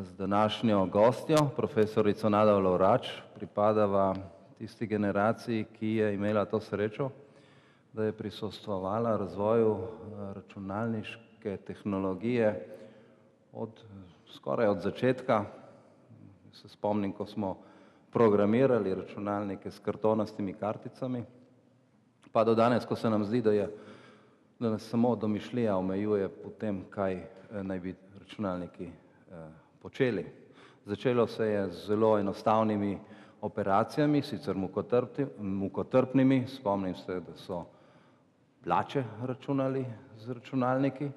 z današnjo gostjo, profesorico Nado Lovrač, pripadava tisti generaciji, ki je imela to srečo, da je prisostvovala razvoju računalniške tehnologije skoraj od začetka. Se spomnim, ko smo programirali računalnike s kartonastimi karticami, pa do danes, ko se nam zdi, da nas samo domišljija omejuje po tem, kaj naj bi računalniki počeli. Začelo se je z zelo enostavnimi operacijami, sicer mukotrpnimi. Spomnim se, da so plače računali z računalniki,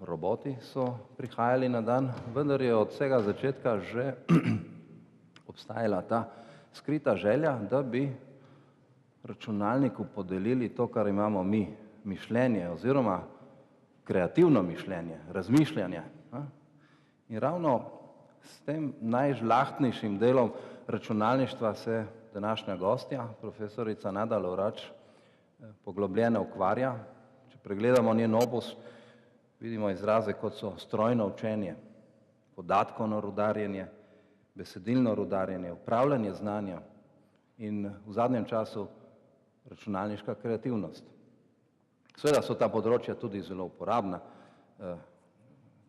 roboti so prihajali na dan, vendar je od vsega začetka že obstajala ta skrita želja, da bi računalniku podelili to, kar imamo mi, mišljenje oziroma kreativno mišljenje, razmišljanje. In ravno s tem najžlahtnejšim delom računalništva se današnja gostja, profesorica Nada Lovrač, poglobljeno ukvarja. Če pregledamo njen opus, vidimo izraze, kot so strojno učenje, podatkovno rudarjenje, besedilno rudarjenje, upravljanje znanja in v zadnjem času računalniška kreativnost. Seveda so ta področja tudi zelo uporabna,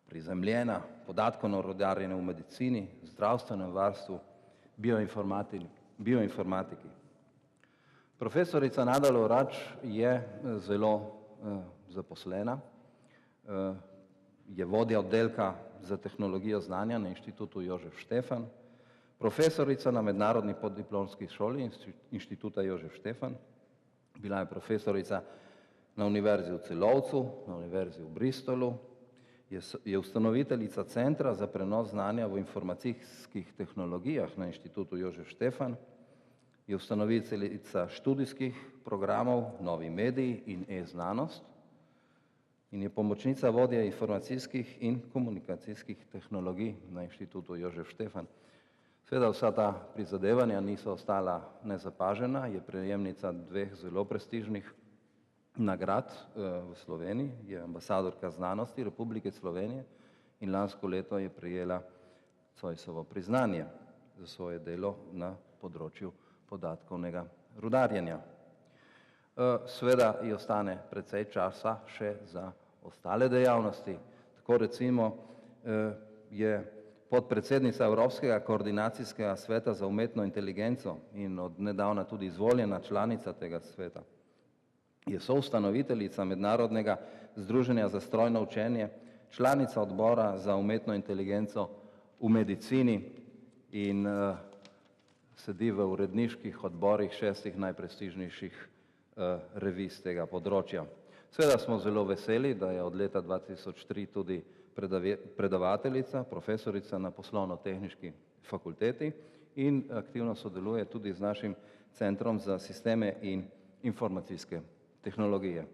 prizemljena, podatkovno rudarjenje v medicini, zdravstvenem varstvu, bioinformatiki. Profesorica Nada Lovrač je zelo zaposlena, je vodja oddelka za tehnologijo znanja na Inštitutu Jožef Štefan, profesorica na mednarodni podiplomski šoli Inštituta Jožef Štefan, bila je profesorica na Univerzi v Celovcu, na Univerzi v Bristolu, je ustanoviteljica Centra za prenos znanja v informacijskih tehnologijah na Inštitutu Jožef Štefan, je ustanoviteljica študijskih programov Novi mediji in e-znanost in je pomočnica vodje informacijskih in komunikacijskih tehnologij na Inštitutu Jožef Štefan. Seveda vsa ta prizadevanja niso ostala nezapažena, je prejemnica dveh zelo prestižnih nagrad v Sloveniji, je ambasadorka znanosti Republike Slovenije in lansko leto je prejela Zoisovo priznanje za svoje delo na področju podatkovnega rudarjenja. Seveda ji ostane precej časa še za ostale dejavnosti. Tako recimo je podpredsednica Evropskega koordinacijskega sveta za umetno inteligenco in od nedavna tudi izvoljena članica tega sveta. Je soustanoviteljica Mednarodnega združenja za strojno učenje, članica odbora za umetno inteligenco v medicini in sedi v uredniških odborih 6 najprestižnejših revij z tega področja. Seveda smo zelo veseli, da je od leta 2003 tudi predavateljica, profesorica na Poslovno-tehniški fakulteti in aktivno sodeluje tudi z našim Centrom za sisteme in informacijske tehnologije.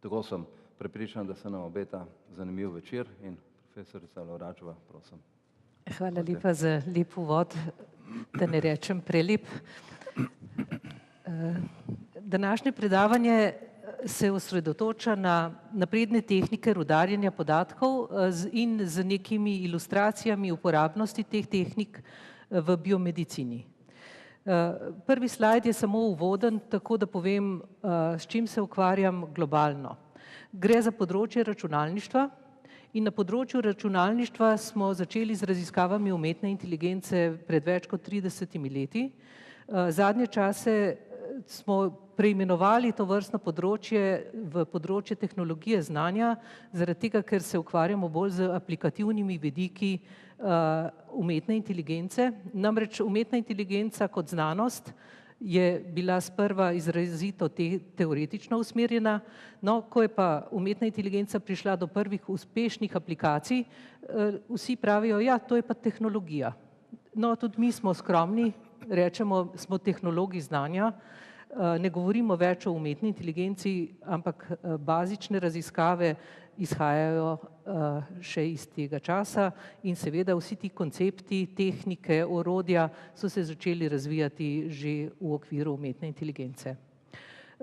Tako sem prepričan, da se nam obeta zanimiv večer in profesorica Lovračeva, prosim. Hvala lepa za lep uvod, da ne rečem prelep. Današnje predavanje se osredotoča na napredne tehnike rudarjenja podatkov in z nekimi ilustracijami uporabnosti teh tehnik v biomedicini. Prvi slajd je samo uvoden, tako da povem, s čim se ukvarjam globalno. Gre za področje računalništva in na področju računalništva smo začeli z raziskavami umetne inteligence pred več kot 30 leti. Zadnje čase smo preimenovali to vrstno področje v področje tehnologije znanja, zaradi tega, ker se ukvarjamo bolj z aplikativnimi vidiki umetne inteligence. Namreč umetna inteligenca kot znanost je bila sprva izrazito teoretično usmerjena, no, ko je pa umetna inteligenca prišla do prvih uspešnih aplikacij, vsi pravijo, ja, to je pa tehnologija. No, tudi mi smo skromni, rečemo, smo tehnologi znanja, ne govorimo več o umetni inteligenci, ampak bazične raziskave izhajajo še iz tega časa in seveda vsi ti koncepti, tehnike, orodja so se začeli razvijati že v okviru umetne inteligence.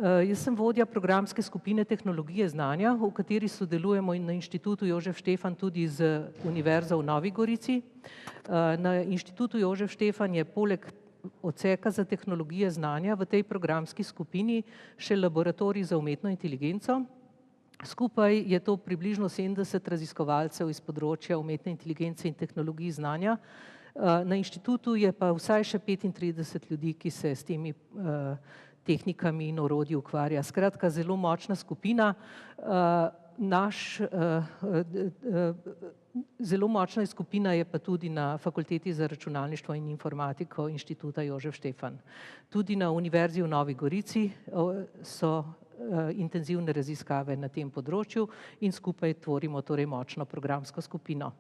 Jaz sem vodja programske skupine tehnologije znanja, v kateri sodelujemo na Inštitutu Jožef Štefan tudi z Univerzo v Novi Gorici. Na Inštitutu Jožef Štefan je poleg odseka za tehnologije znanja v tej programski skupini še laboratorij za umetno inteligenco. Skupaj je to približno 70 raziskovalcev iz področja umetne inteligence in tehnologij znanja. Na inštitutu je pa vsaj še 35 ljudi, ki se s temi tehnikami in orodji ukvarja. Skratka, zelo močna skupina. Zelo močna skupina je pa tudi na Fakulteti za računalništvo in informatiko Inštituta Jožef Štefan. Tudi na Univerzi v Novi Gorici so intenzivne raziskave na tem področju in skupaj tvorimo torej močno programsko skupino.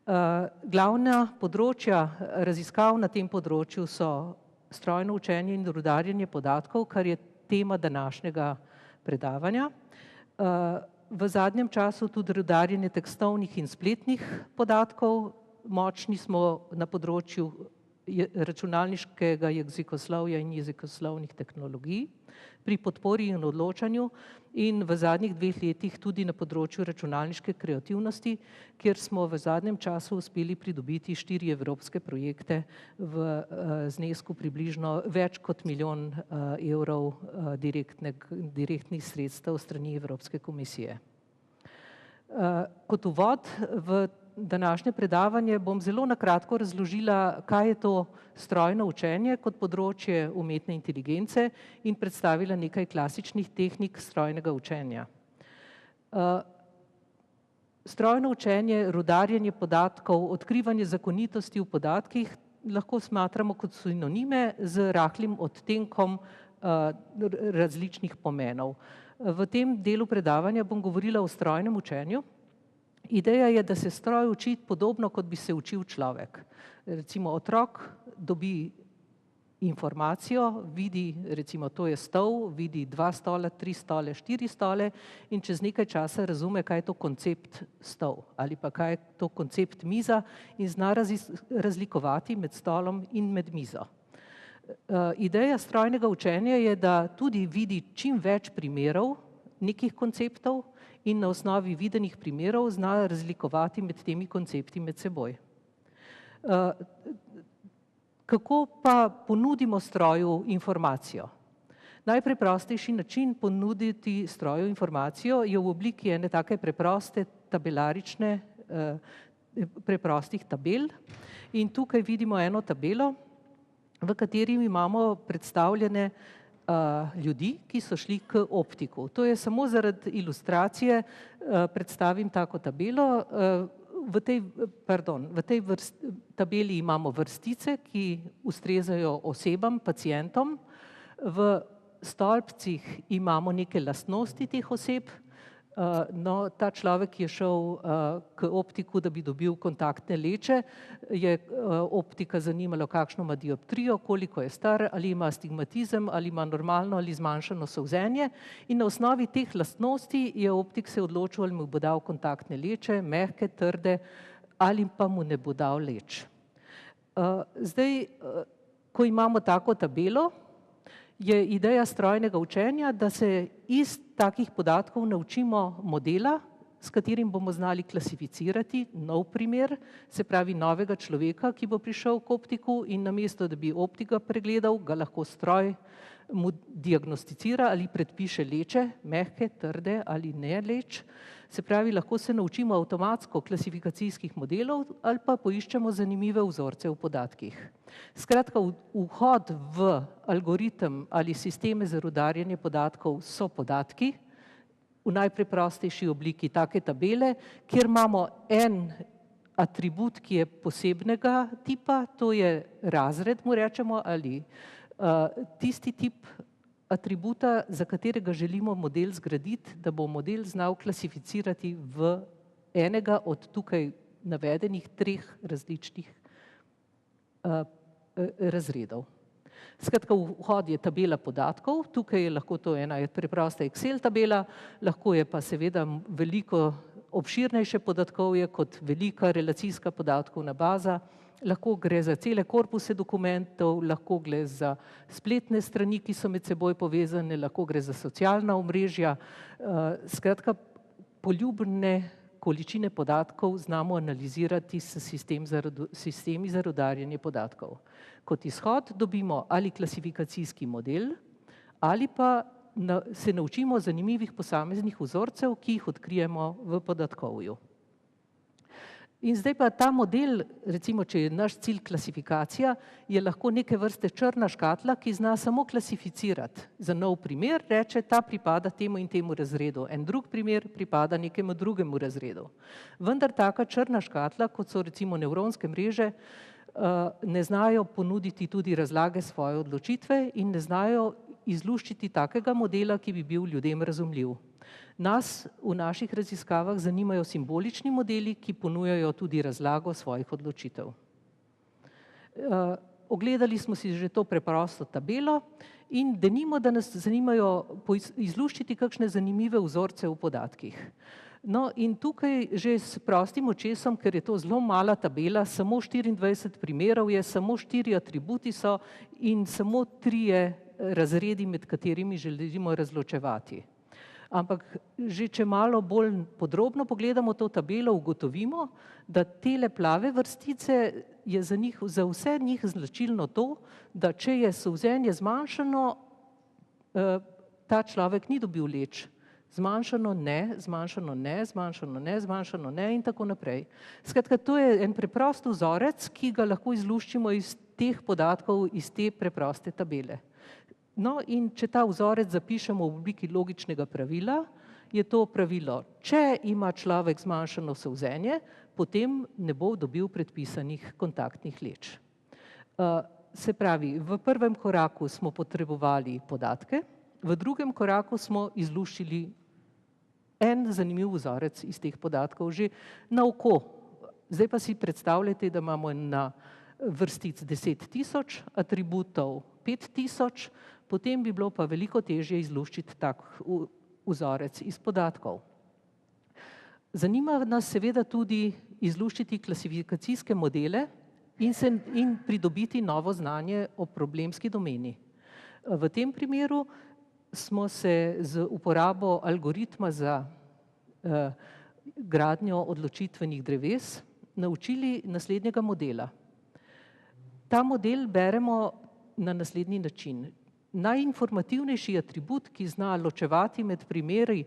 Glavna področja raziskav na tem področju so strojno učenje in rudarjenje podatkov, kar je tema današnjega predavanja. V zadnjem času tudi rudarjenje tekstovnih in spletnih podatkov. Močni smo na področju računalniškega jezikoslovja in jezikoslovnih tehnologij, pri podpori in odločanju in v zadnjih 2 letih tudi na področju računalniške kreativnosti, kjer smo v zadnjem času uspeli pridobiti 4 evropske projekte v znesku približno več kot 1 milijon evrov direktnih sredstev strani Evropske komisije. Kot uvod v današnje predavanje bom zelo na kratko razložila, kaj je to strojno učenje kot področje umetne inteligence in predstavila nekaj klasičnih tehnik strojnega učenja. Strojno učenje, rudarjenje podatkov, odkrivanje zakonitosti v podatkih lahko smatramo kot sinonime z rahlim odtenkom različnih pomenov. V tem delu predavanja bom govorila o strojnem učenju. Ideja je, da se stroj uči podobno, kot bi se učil človek. Recimo otrok dobi informacijo, vidi, recimo to je stol, vidi 2 stola, 3 stole, 4 stole in čez nekaj časa razume, kaj je to koncept stol ali pa kaj je to koncept miza in zna razlikovati med stolom in med mizo. Ideja strojnega učenja je, da tudi vidi čim več primerov nekih konceptov in na osnovi videnih primerov zna razlikovati med temi koncepti med seboj. Kako pa ponudimo stroju informacijo? Najpreprostejši način ponuditi stroju informacijo je v obliki ene take preproste tabelarične, preprostih tabel. In tukaj vidimo eno tabelo, v kateri imamo predstavljene ljudi, ki so šli k optiku. To je samo zaradi ilustracije, predstavim tako tabelo. V tej tabeli imamo vrstice, ki ustrezajo osebam, pacientom. V stolpcih imamo neke lastnosti teh oseb. No, ta človek je šel k optiku, da bi dobil kontaktne leče, je optika zanimalo, kakšno ima dioptrijo, koliko je star, ali ima astigmatizem, ali ima normalno ali zmanjšano solzenje in na osnovi teh lastnosti je optik se odločil, ali mu bo dal kontaktne leče, mehke, trde ali pa mu ne bo dal leč. Zdaj, ko imamo tako tabelo, je ideja strojnega učenja, da se iz takih podatkov naučimo modela, s katerim bomo znali klasificirati nov primer, se pravi novega človeka, ki bo prišel k optiku in namesto, da bi optika pregledal, ga lahko stroj mu diagnosticira ali predpiše leče, mehke, trde ali ne leč. Se pravi, lahko se naučimo avtomatsko klasifikacijskih modelov ali pa poiščemo zanimive vzorce v podatkih. Skratka, vhod v algoritem ali sisteme za rudarjenje podatkov so podatki, v najpreprostejši obliki take tabele, kjer imamo en atribut, ki je posebnega tipa, to je razred, mu rečemo, ali tisti tip atributa, za katerega želimo model zgraditi, da bo model znal klasificirati v enega od tukaj navedenih 3 različnih razredov. Skratka, vhod je tabela podatkov, tukaj je lahko to ena preprosta Excel tabela, lahko je pa seveda veliko obširnejše podatkovje kot velika relacijska podatkovna baza, lahko gre za cele korpuse dokumentov, lahko gre za spletne strani, ki so med seboj povezane, lahko gre za socialna omrežja. Skratka, poljubne količine podatkov znamo analizirati s sistemi za rudarjenje podatkov. Kot izhod dobimo ali klasifikacijski model, ali pa se naučimo zanimivih posameznih vzorcev, ki jih odkrijemo v podatkovju. In zdaj pa ta model, recimo, če je naš cilj klasifikacija, je lahko neke vrste črna škatla, ki zna samo klasificirati. Za nov primer reče, ta pripada temu in temu razredu, en drug primer pripada nekemu drugemu razredu. Vendar taka črna škatla, kot so recimo nevronske mreže, ne znajo ponuditi tudi razlage svoje odločitve in ne znajo izluščiti takega modela, ki bi bil ljudem razumljiv. Nas v naših raziskavah zanimajo simbolični modeli, ki ponujajo tudi razlago svojih odločitev. Ogledali smo si že to preprosto tabelo in denimo, da nas zanimajo izluščiti kakšne zanimive vzorce v podatkih. No, in tukaj že s prostim očesom, ker je to zelo mala tabela, samo 24 primerov je, samo 4 atributi so in samo 3 razredi, med katerimi želimo razločevati. Ampak že če malo bolj podrobno pogledamo to tabelo, ugotovimo, da tele plave vrstice je za vse njih značilno to, da če je solzenje zmanjšano, ta človek ni dobil leč. Zmanjšano ne, zmanjšano ne, zmanjšano ne, zmanjšano ne in tako naprej. Skratka, to je en preprost vzorec, ki ga lahko izluščimo iz teh podatkov, iz te preproste tabele. No, in če ta vzorec zapišemo v obliki logičnega pravila, je to pravilo, če ima človek zmanjšano solzenje, potem ne bo dobil predpisanih kontaktnih leč. Se pravi, v prvem koraku smo potrebovali podatke, v drugem koraku smo izluščili en zanimiv vzorec iz teh podatkov že na oko. Zdaj pa si predstavljate, da imamo na vrstic 10 000, atributov 5 000, potem bi bilo pa veliko težje izluščiti tak vzorec iz podatkov. Zanima nas seveda tudi izluščiti klasifikacijske modele in pridobiti novo znanje o problemski domeni. V tem primeru smo se z uporabo algoritma za gradnjo odločitvenih dreves naučili naslednjega modela. Ta model beremo na naslednji način. Najinformativnejši atribut, ki zna ločevati med primeri,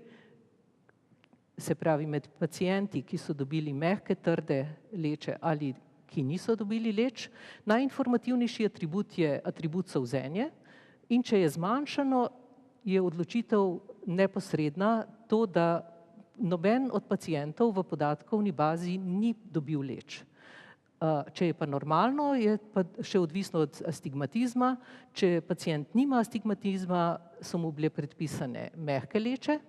se pravi med pacienti, ki so dobili mehke, trde leče ali ki niso dobili leč, najinformativnejši atribut je atribut solzenje in če je zmanjšano, je odločitev neposredna, to, da noben od pacientov v podatkovni bazi ni dobil leč. Če je pa normalno, je pa še odvisno od astigmatizma. Če pacient nima astigmatizma, so mu bile predpisane mehke leče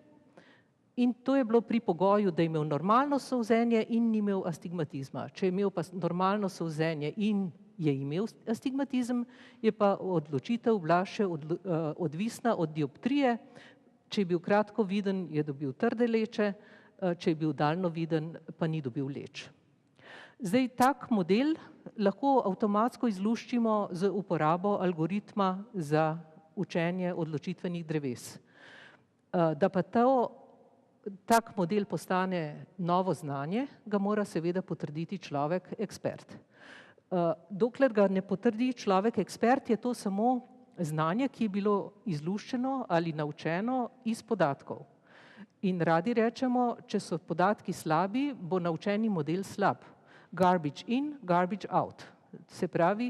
in to je bilo pri pogoju, da je imel normalno solzenje in ni imel astigmatizma. Če je imel pa normalno solzenje in je imel astigmatizem, je pa odločitev bila še odvisna od dioptrije. Če je bil kratkoviden, je dobil trde leče, če je bil daljnoviden, pa ni dobil leč. Zdaj, tak model lahko avtomatsko izluščimo z uporabo algoritma za učenje odločitvenih dreves. Da pa tak model postane novo znanje, ga mora seveda potrditi človek ekspert. Dokler ga ne potrdi človek ekspert, je to samo znanje, ki je bilo izluščeno ali naučeno iz podatkov. In radi rečemo, če so podatki slabi, bo naučeni model slab. Garbage in, garbage out. Se pravi,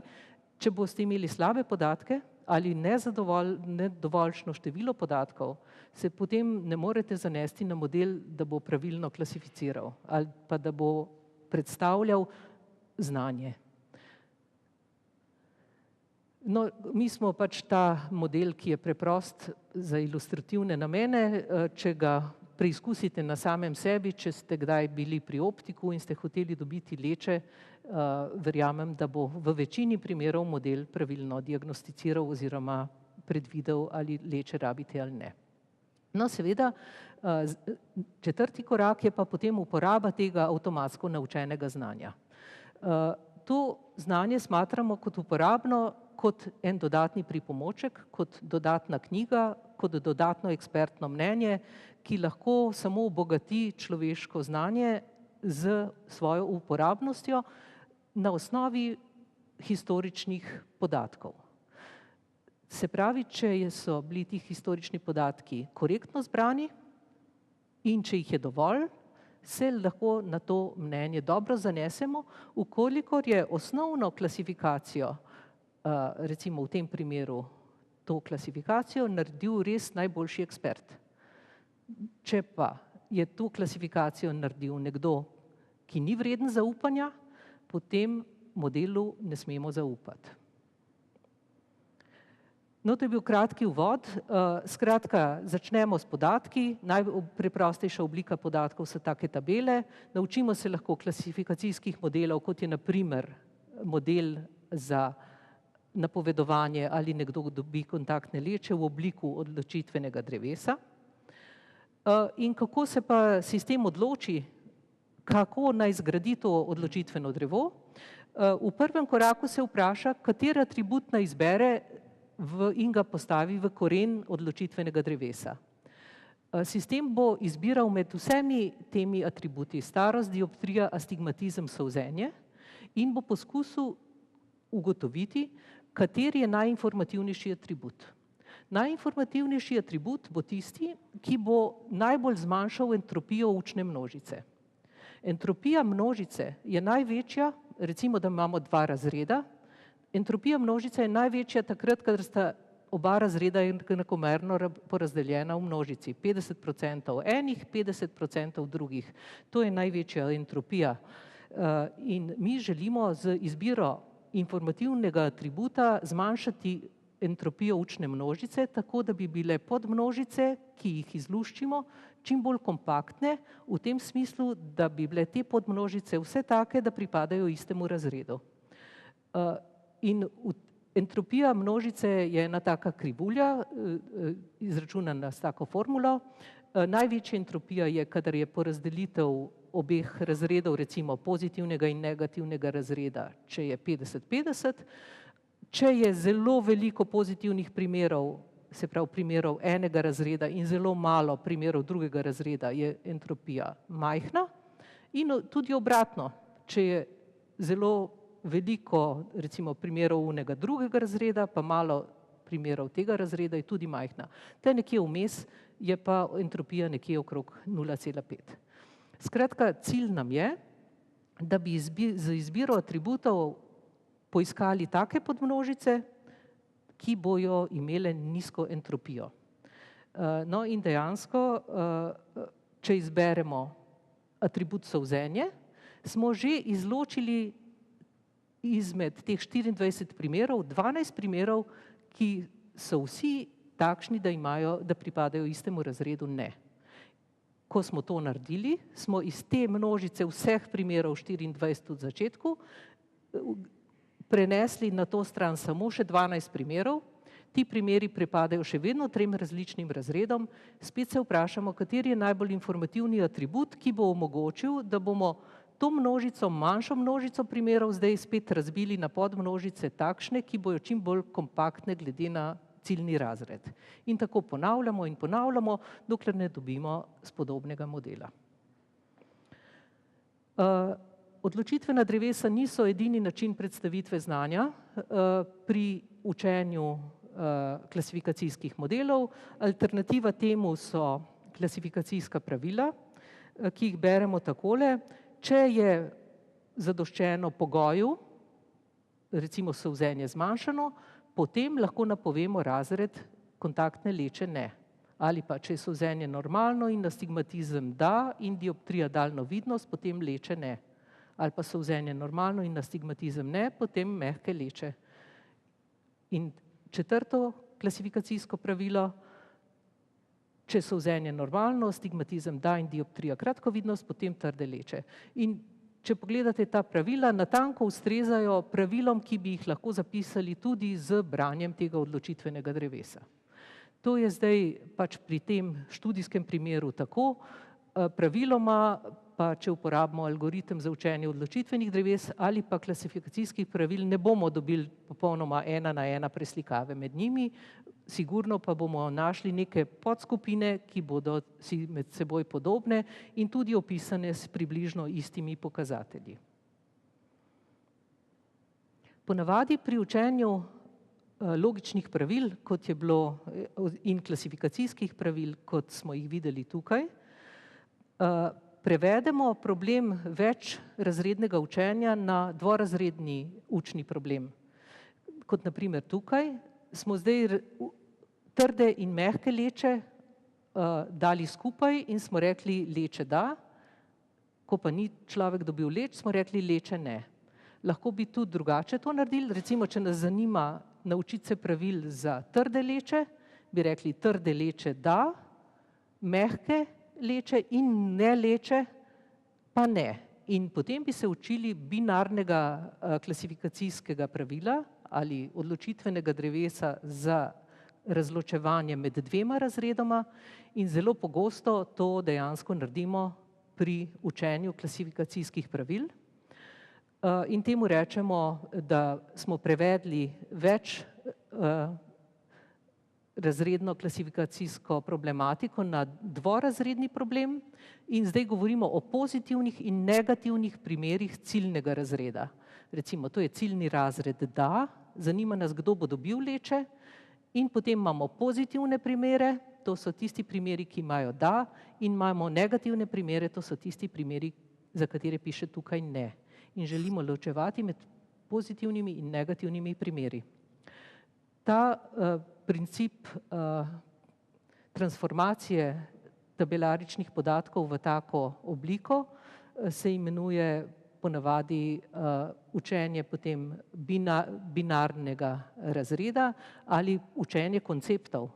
če boste imeli slabe podatke ali nedovoljšno število podatkov, se potem ne morete zanesti na model, da bo pravilno klasificiral ali pa da bo predstavljal znanje. No, mi smo pač ta model, ki je preprost za ilustrativne namene, če ga preizkusite na samem sebi, če ste kdaj bili pri optiku in ste hoteli dobiti leče, verjamem, da bo v večini primerov model pravilno diagnosticiral oziroma predvidel, ali leče rabite ali ne. No, seveda, četrti korak je pa potem uporaba tega avtomatsko naučenega znanja. To znanje smatramo kot uporabno, kot en dodatni pripomoček, kot dodatna knjiga, kot dodatno ekspertno mnenje, ki lahko samo obogati človeško znanje z svojo uporabnostjo na osnovi historičnih podatkov. Se pravi, če so bili ti historični podatki korektno zbrani in če jih je dovolj, se lahko na to mnenje dobro zanesemo, ukolikor je osnovno klasifikacijo, recimo v tem primeru to klasifikacijo, naredil res najboljši ekspert. Če pa je to klasifikacijo naredil nekdo, ki ni vreden zaupanja, potem modelu ne smemo zaupati. No, to je bil kratki uvod. Skratka, začnemo s podatki. Najpreprostejša oblika podatkov so take tabele. Naučimo se lahko klasifikacijskih modelov, kot je na primer model za napovedovanje, ali nekdo dobi kontaktne leče v obliku odločitvenega drevesa. In kako se pa sistem odloči, kako naj zgradi to odločitveno drevo? V prvem koraku se vpraša, kateri atribut naj izbere in ga postavi v koren odločitvenega drevesa. Sistem bo izbiral med vsemi temi atributi starost, dioptrija, astigmatizem, solzenje in bo poskusil ugotoviti, kateri je najinformativnejši atribut. Najinformativnejši atribut bo tisti, ki bo najbolj zmanjšal entropijo učne množice. Entropija množice je največja, recimo, da imamo dva razreda. Entropija množice je največja takrat, kadar sta oba razreda enakomerno porazdeljena v množici. 50% enih, 50% drugih. To je največja entropija. In mi želimo z izbiro informativnega atributa zmanjšati entropijo učne množice, tako da bi bile podmnožice, ki jih izluščimo, čim bolj kompaktne, v tem smislu, da bi bile te podmnožice vse take, da pripadajo istemu razredu. In entropija množice je ena taka krivulja, izračunana s tako formulo. Največja entropija je, kadar je porazdelitev obeh razredov, recimo pozitivnega in negativnega razreda, če je 50-50. Če je zelo veliko pozitivnih primerov, se pravi primerov enega razreda in zelo malo primerov drugega razreda, je entropija majhna. In tudi obratno, če je zelo veliko recimo primerov unega drugega razreda, pa malo primerov tega razreda, je tudi majhna. Tle nekje vmes je pa entropija nekje okrog 0,5. Skratka, cilj nam je, da bi z izbiro atributov poiskali take podmnožice, ki bojo imele nizko entropijo. No in dejansko, če izberemo atribut solzenje, smo že izločili izmed teh 24 primerov, 12 primerov, ki so vsi takšni, da pripadajo istemu razredu ne. Ko smo to naredili, smo iz te množice vseh primerov 24 od začetku prenesli na to stran samo še 12 primerov. Ti primeri pripadajo še vedno 3 različnim razredom. Spet se vprašamo, kateri je najbolj informativni atribut, ki bo omogočil, da bomo to množico, manjšo množico primerov zdaj spet razbili na podmnožice takšne, ki bojo čim bolj kompaktne glede na ciljni razred. In tako ponavljamo in ponavljamo, dokler ne dobimo spodobnega modela. Odločitvena drevesa niso edini način predstavitve znanja pri učenju klasifikacijskih modelov. Alternativa temu so klasifikacijska pravila, ki jih beremo takole. Če je zadoščeno pogoju, recimo solzenje zmanjšano, potem lahko napovemo razred kontaktne leče ne. Ali pa, če je solzenje normalno in astigmatizem da in dioptrija daljnovidnost, potem leče ne. Ali pa solzenje normalno in astigmatizem ne, potem mehke leče. In četrto klasifikacijsko pravilo, če je solzenje normalno, astigmatizem da in dioptrija kratkovidnost, potem trde leče. In če pogledate ta pravila, natanko ustrezajo pravilom, ki bi jih lahko zapisali tudi z branjem tega odločitvenega drevesa. To je zdaj pač pri tem študijskem primeru tako, praviloma pa, če uporabimo algoritem za učenje odločitvenih dreves ali pa klasifikacijskih pravil, ne bomo dobili popolnoma 1:1 preslikave med njimi, sigurno pa bomo našli neke podskupine, ki bodo si med seboj podobne in tudi opisane s približno istimi pokazatelji. Ponavadi pri učenju logičnih pravil, kot je bilo, in klasifikacijskih pravil, kot smo jih videli tukaj, prevedemo problem večrazrednega učenja na dvorazredni učni problem. Kot na primer tukaj smo zdaj trde in mehke leče dali skupaj in smo rekli leče da, ko pa ni človek dobil leč, smo rekli leče ne. Lahko bi tudi drugače to naredili, recimo, če nas zanima naučiti se pravil za trde leče, bi rekli trde leče da, mehke leče in ne leče pa ne. In potem bi se učili binarnega klasifikacijskega pravila ali odločitvenega drevesa za razločevanje med dvema razredoma in zelo pogosto to dejansko naredimo pri učenju klasifikacijskih pravil. In temu rečemo, da smo prevedli razredno klasifikacijsko problematiko na dvorazredni problem in zdaj govorimo o pozitivnih in negativnih primerih ciljnega razreda. Recimo, to je ciljni razred da, zanima nas, kdo bo dobil leče, in potem imamo pozitivne primere, to so tisti primeri, ki imajo da, in imamo negativne primere, to so tisti primeri, za katere piše tukaj ne. In želimo ločevati med pozitivnimi in negativnimi primeri. Ta princip transformacije tabelaričnih podatkov v tako obliko se imenuje ponavadi učenje potem binarnega razreda ali učenje konceptov.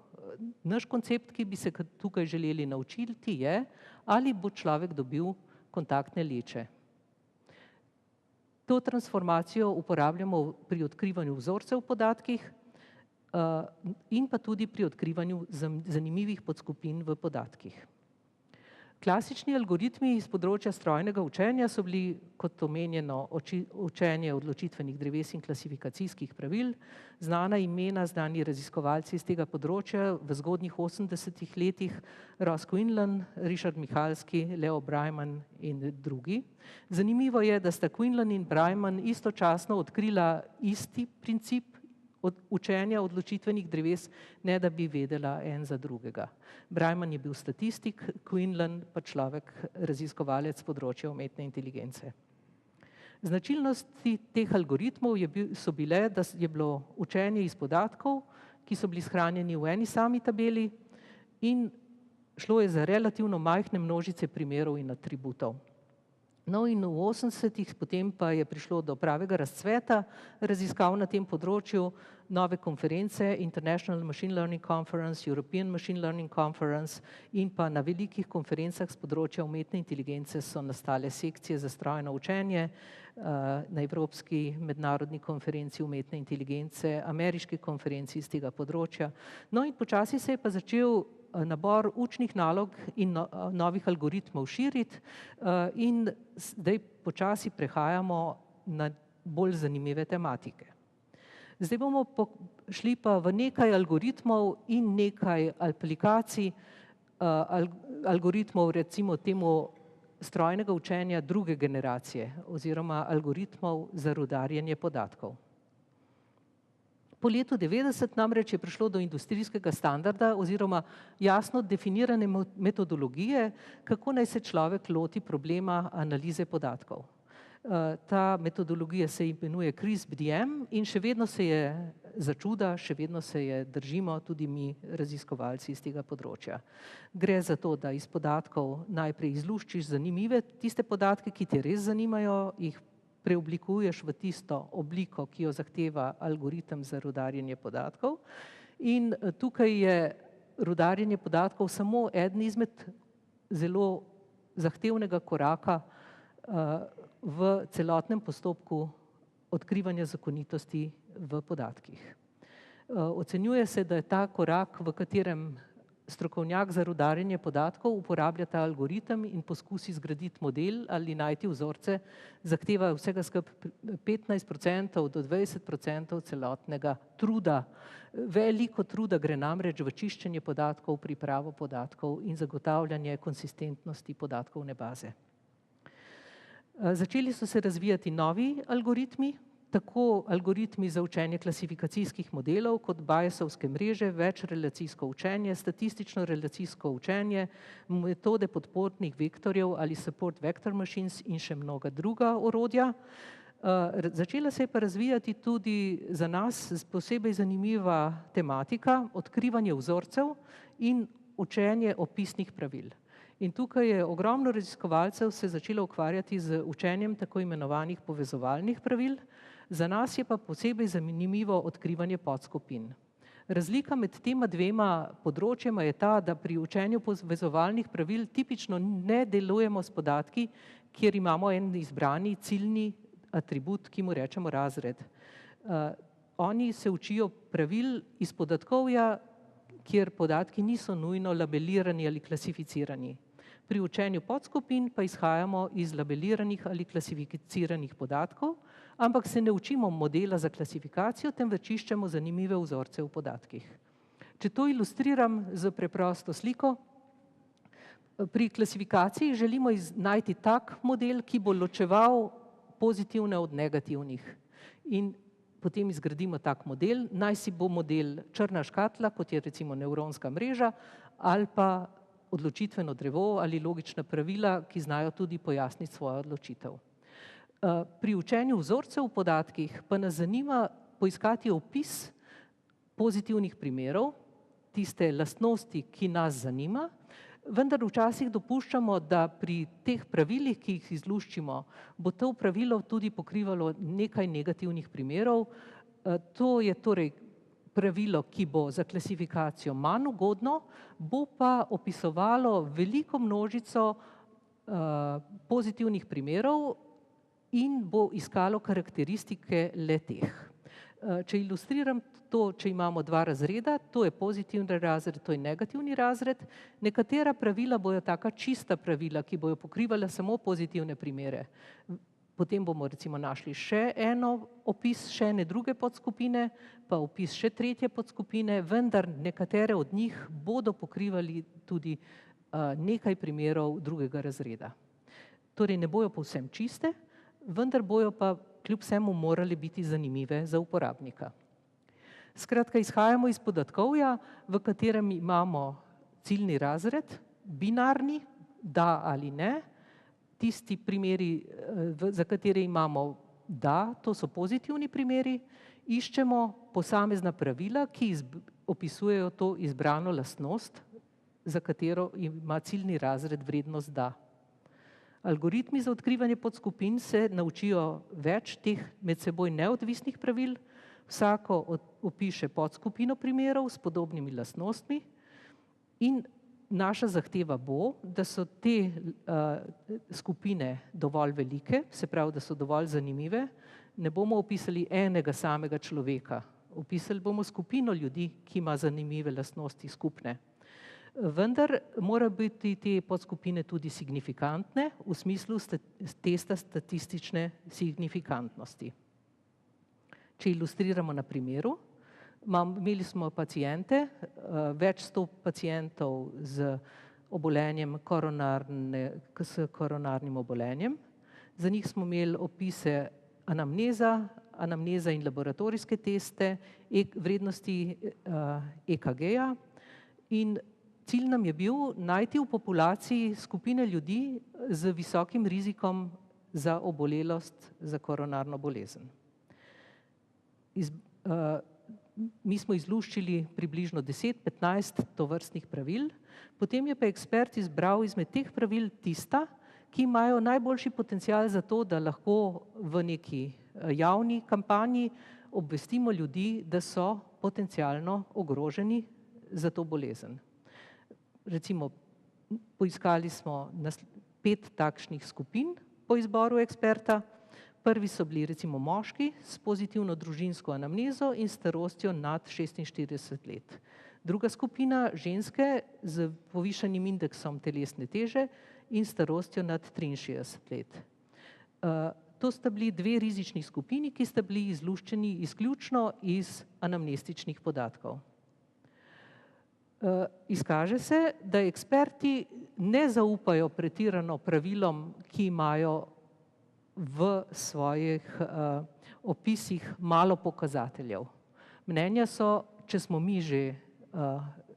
Naš koncept, ki bi se tukaj želeli naučiti, je, ali bo človek dobil kontaktne leče. To transformacijo uporabljamo pri odkrivanju vzorcev v podatkih in pa tudi pri odkrivanju zanimivih podskupin v podatkih. Klasični algoritmi iz področja strojnega učenja so bili, kot omenjeno, učenje odločitvenih dreves in klasifikacijskih pravil. Znana imena, znani raziskovalci iz tega področja v zgodnjih 80. letih, Ross Quinlan, Richard Michalski, Leo Breiman in drugi. Zanimivo je, da sta Quinlan in Breiman istočasno odkrila isti princip učenja odločitvenih dreves, ne da bi vedela en za drugega. Breiman je bil statistik, Quinlan pa človek, raziskovalec področja umetne inteligence. Značilnosti teh algoritmov so bile, da je bilo učenje iz podatkov, ki so bili shranjeni v eni sami tabeli, in šlo je za relativno majhne množice primerov in atributov. No in v 80-ih potem pa je prišlo do pravega razcveta raziskav na tem področju, nove konference, International Machine Learning Conference, European Machine Learning Conference, in pa na velikih konferencah z področja umetne inteligence so nastale sekcije za strojno učenje, na Evropski mednarodni konferenci umetne inteligence, ameriški konferenci iz tega področja. No in počasi se je pa začel nabor učnih nalog in novih algoritmov širiti in zdaj počasi prehajamo na bolj zanimive tematike. Zdaj bomo šli pa v nekaj algoritmov in nekaj aplikacij algoritmov, recimo temu strojnega učenja druge generacije oziroma algoritmov za rudarjenje podatkov. Po letu 90 namreč je prišlo do industrijskega standarda oziroma jasno definirane metodologije, kako naj se človek loti problema analize podatkov. Ta metodologija se imenuje CRISP-DM in še vedno se je začuda, še vedno se je držimo tudi mi raziskovalci iz tega področja. Gre za to, da iz podatkov najprej izluščiš zanimive tiste podatke, ki te res zanimajo, jih preoblikuješ v tisto obliko, ki jo zahteva algoritem za rudarjenje podatkov. In tukaj je rudarjenje podatkov samo eden izmed zelo zahtevnega koraka v celotnem postopku odkrivanja zakonitosti v podatkih. Ocenjuje se, da je ta korak, v katerem strokovnjak za rudarjenje podatkov uporablja ta algoritem in poskusi zgraditi model ali najti vzorce, zahteva vsega skupaj 15% do 20% celotnega truda. Veliko truda gre namreč v čiščenje podatkov, pripravo podatkov in zagotavljanje konsistentnosti podatkovne baze. Začeli so se razvijati novi algoritmi, tako algoritmi za učenje klasifikacijskih modelov kot Bayesovske mreže, večrelacijsko učenje, statistično-relacijsko učenje, metode podpornih vektorjev ali support vector machines in še mnoga druga orodja. Začela se je pa razvijati tudi za nas posebej zanimiva tematika, odkrivanje vzorcev in učenje opisnih pravil. In tukaj je ogromno raziskovalcev se začelo ukvarjati z učenjem tako imenovanih povezovalnih pravil, za nas je pa posebej zanimivo odkrivanje podskupin. Razlika med tema dvema področjema je ta, da pri učenju povezovalnih pravil tipično ne delujemo s podatki, kjer imamo en izbrani ciljni atribut, ki mu rečemo razred. Oni se učijo pravil iz podatkovja, kjer podatki niso nujno labelirani ali klasificirani. Pri učenju podskupin pa izhajamo iz labeliranih ali klasificiranih podatkov, ampak se ne učimo modela za klasifikacijo, temveč iščemo zanimive vzorce v podatkih. Če to ilustriram z preprosto sliko, pri klasifikaciji želimo najti tak model, ki bo ločeval pozitivne od negativnih. In potem izgradimo tak model, naj si bo model črna škatla, kot je recimo nevronska mreža, ali pa odločitveno drevo ali logična pravila, ki znajo tudi pojasniti svojo odločitev. Pri učenju vzorcev v podatkih pa nas zanima poiskati opis pozitivnih primerov, tiste lastnosti, ki nas zanima, vendar včasih dopuščamo, da pri teh pravilih, ki jih izluščimo, bo to pravilo tudi pokrivalo nekaj negativnih primerov. To je torej pravilo, ki bo za klasifikacijo manj ugodno, bo pa opisovalo veliko množico pozitivnih primerov in bo iskalo karakteristike le-teh. Če ilustriram to, če imamo dva razreda, to je pozitivni razred, to je negativni razred, nekatera pravila bojo taka čista pravila, ki bojo pokrivala samo pozitivne primere. Potem bomo recimo našli še eno opis, še ene druge podskupine, pa opis še tretje podskupine, vendar nekatere od njih bodo pokrivali tudi nekaj primerov drugega razreda. Torej ne bojo povsem čiste, vendar bojo pa kljub vsemu morali biti zanimive za uporabnika. Skratka, izhajamo iz podatkovja, v katerem imamo ciljni razred, binarni, da ali ne. Tisti primeri, za katere imamo da, to so pozitivni primeri, iščemo posamezna pravila, ki opisujejo to izbrano lastnost, za katero ima ciljni razred vrednost da. Algoritmi za odkrivanje podskupin se naučijo več teh med seboj neodvisnih pravil, vsako opiše podskupino primerov s podobnimi lastnostmi in naša zahteva bo, da so te skupine dovolj velike, se pravi, da so dovolj zanimive, ne bomo opisali enega samega človeka, opisali bomo skupino ljudi, ki ima zanimive lastnosti skupne. Vendar mora biti te podskupine tudi signifikantne v smislu testa statistične signifikantnosti. Če ilustriramo na primeru, imeli smo paciente, več 100 pacientov z obolenjem s koronarnim obolenjem. Za njih smo imeli opise anamneza in laboratorijske teste, vrednosti EKG-ja in cilj nam je bil najti v populaciji skupine ljudi z visokim rizikom za obolelost za koronarno bolezen. Mi smo izluščili približno 10-15 tovrstnih pravil, potem je pa ekspert izbral izmed teh pravil tista, ki imajo najboljši potencial za to, da lahko v neki javni kampanji obvestimo ljudi, da so potencialno ogroženi za to bolezen. Recimo, poiskali smo 5 takšnih skupin po izboru eksperta, Prvi so bili recimo moški s pozitivno družinsko anamnezo in starostjo nad 46 let. Druga skupina ženske z povišanim indeksom telesne teže in starostjo nad 63 let. To sta bili dve rizični skupini, ki sta bili izluščeni izključno iz anamnestičnih podatkov. Izkaže se, da eksperti ne zaupajo pretirano pravilom, ki imajo v svojih opisih malo pokazateljev. Mnenja so, če smo mi že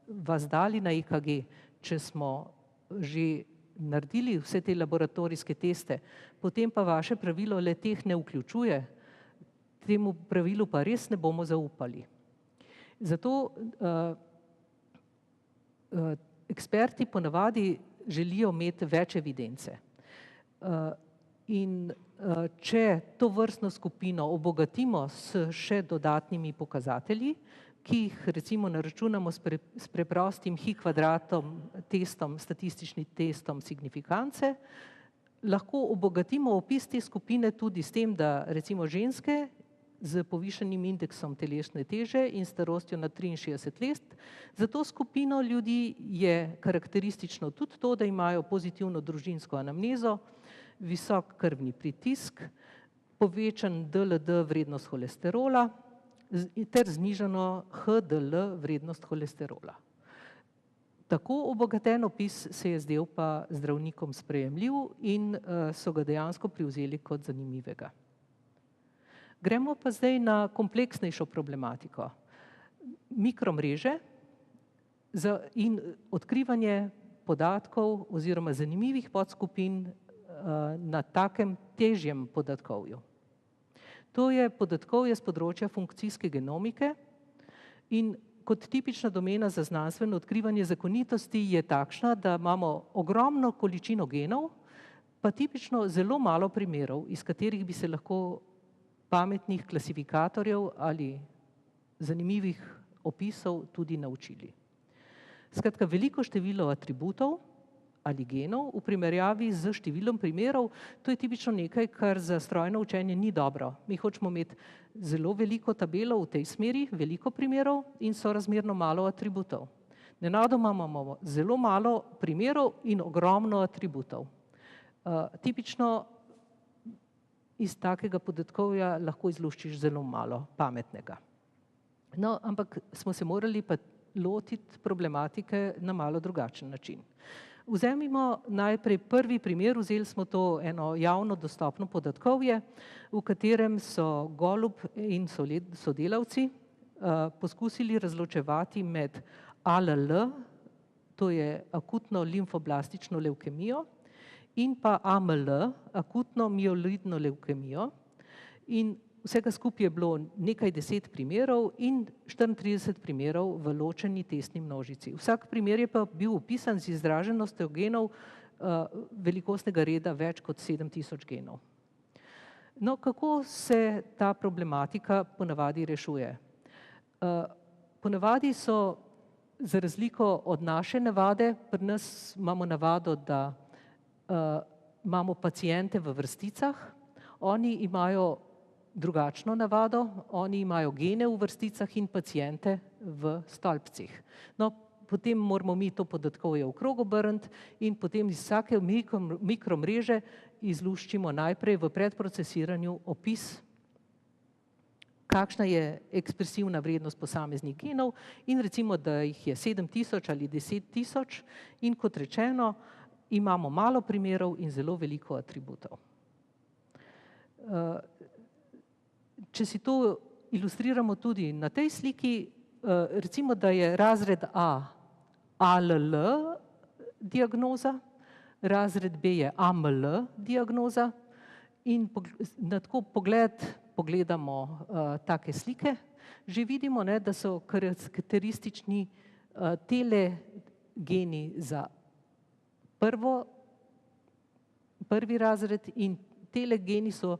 vas dali na EKG, če smo že naredili vse te laboratorijske teste, potem pa vaše pravilo le teh ne vključuje, temu pravilu pa res ne bomo zaupali. Zato eksperti ponavadi želijo imeti več evidence. In če to vrstno skupino obogatimo s še dodatnimi pokazatelji, ki jih recimo naračunamo s preprostim Hi-kvadratom testom, statističnim testom signifikance, lahko obogatimo opis te skupine tudi s tem, da recimo ženske z povišanim indeksom telesne teže in starostjo nad 63 let, za to skupino ljudi je karakteristično tudi to, da imajo pozitivno družinsko anamnezo, visok krvni pritisk, povečan DLD vrednost holesterola ter znižano HDL vrednost holesterola. Tako obogaten opis se je zdel pa zdravnikom sprejemljiv in so ga dejansko privzeli kot zanimivega. Gremo pa zdaj na kompleksnejšo problematiko. Mikromreže in odkrivanje podatkov oziroma zanimivih podskupin na takem težjem podatkovju. To je podatkovje z področja funkcijske genomike in kot tipična domena za znanstveno odkrivanje zakonitosti je takšna, da imamo ogromno količino genov, pa tipično zelo malo primerov, iz katerih bi se lahko pametnih klasifikatorjev ali zanimivih opisov tudi naučili. Skratka, veliko število atributov ali genov v primerjavi z številom primerov, to je tipično nekaj, kar za strojno učenje ni dobro. Mi hočemo imeti zelo veliko tabelov v tej smeri, veliko primerov in sorazmerno malo atributov. Nenadoma imamo zelo malo primerov in ogromno atributov. Tipično iz takega podatkovja lahko izluščiš zelo malo pametnega. No, ampak smo se morali pa lotiti problematike na malo drugačen način. Vzemimo najprej prvi primer, vzeli smo to eno javno dostopno podatkovje, v katerem so Golub in sodelavci poskusili razločevati med ALL, to je akutno limfoblastično levkemijo, in pa AML, akutno mieloidno levkemijo. In vsega skupaj je bilo nekaj 10 primerov in 34 primerov v ločeni testni množici. Vsak primer je pa bil opisan z izraženostjo genov velikostnega reda več kot 7000 genov. No, kako se ta problematika ponavadi rešuje? Ponavadi so, za razliko od naše navade, pri nas imamo navado, da imamo paciente v vrsticah, oni imajo drugačno navado, oni imajo gene v vrsticah in paciente v stolpcih. No, potem moramo mi to podatkovje v krog obrniti in potem iz vsake mikromreže izluščimo najprej v predprocesiranju opis, kakšna je ekspresivna vrednost posameznih genov in recimo, da jih je 7000 ali 10 000 in kot rečeno, imamo malo primerov in zelo veliko atributov. Če si to ilustriramo tudi na tej sliki, recimo, da je razred A ALL diagnoza, razred B je AML diagnoza in na tako pogledamo take slike, že vidimo, da so karakteristični tele geni za prvi razred in tele geni so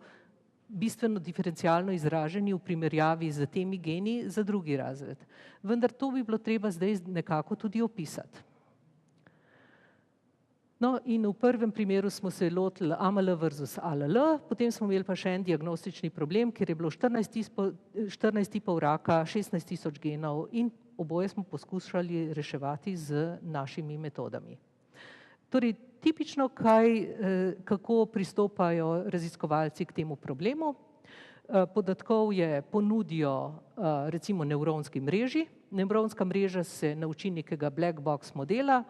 bistveno diferencialno izraženi v primerjavi z temi geni za drugi razred. Vendar to bi bilo treba zdaj nekako tudi opisati. No, in v prvem primeru smo se lotili AML versus ALL, potem smo imeli pa še en diagnostični problem, ker je bilo 14 tipov raka, 16 tisoč genov in oboje smo poskušali reševati z našimi metodami. Torej, tipično, kako pristopajo raziskovalci k temu problemu. Podatkovje ponudijo recimo nevronski mreži. Nevronska mreža se nauči nekega black box modela,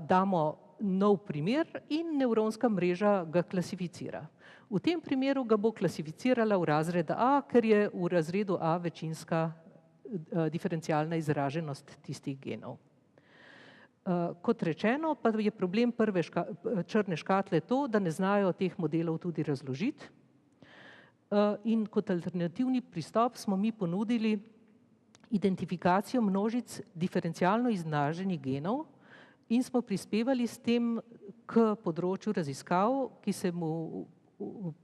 damo nov primer in nevronska mreža ga klasificira. V tem primeru ga bo klasificirala v razred A, ker je v razredu A večinska diferencialna izraženost tistih genov. Kot rečeno, pa je problem prve črne škatle to, da ne znajo teh modelov tudi razložiti. In kot alternativni pristop smo mi ponudili identifikacijo množic diferencialno izraženih genov in smo prispevali s tem k področju raziskav, ki se mu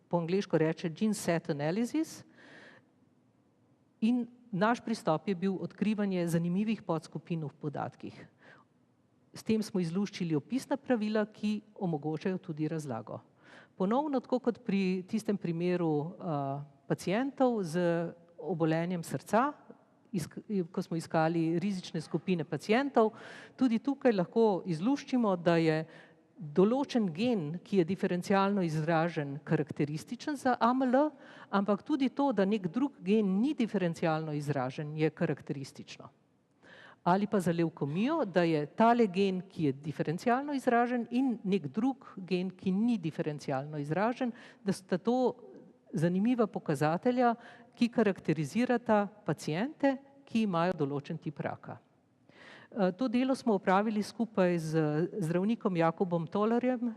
po angleško reče gene set analysis. In naš pristop je bil odkrivanje zanimivih podskupin v podatkih. S tem smo izluščili opisna pravila, ki omogočajo tudi razlago. Ponovno, tako kot pri tistem primeru pacientov z obolenjem srca, ko smo iskali rizične skupine pacientov, tudi tukaj lahko izluščimo, da je določen gen, ki je diferencialno izražen, karakterističen za AML, ampak tudi to, da nek drug gen ni diferencialno izražen, je karakteristično. Ali pa za levkomijo, da je tale gen, ki je diferencialno izražen in nek drug gen, ki ni diferencialno izražen, da sta to zanimiva pokazatelja, ki karakterizirata paciente, ki imajo določen tip raka. To delo smo opravili skupaj z zdravnikom Jakobom Tollerjem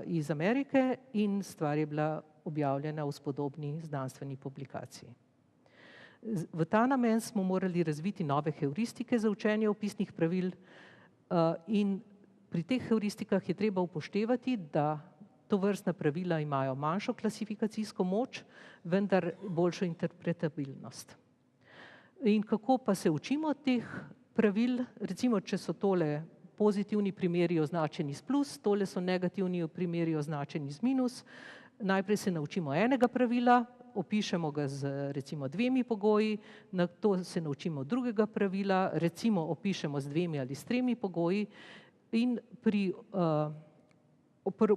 iz Amerike in stvar je bila objavljena v spodobni znanstveni publikaciji. V ta namen smo morali razviti nove heuristike za učenje opisnih pravil in pri teh heuristikah je treba upoštevati, da tovrstna pravila imajo manjšo klasifikacijsko moč, vendar boljšo interpretabilnost. In kako pa se učimo teh pravil? Recimo, če so tole pozitivni primeri označeni s plus, tole so negativni primeri označeni z minus, najprej se naučimo enega pravila, opišemo ga z recimo 2 pogoji, nato se naučimo drugega pravila, recimo opišemo z 2 ali s 3 pogoji in pri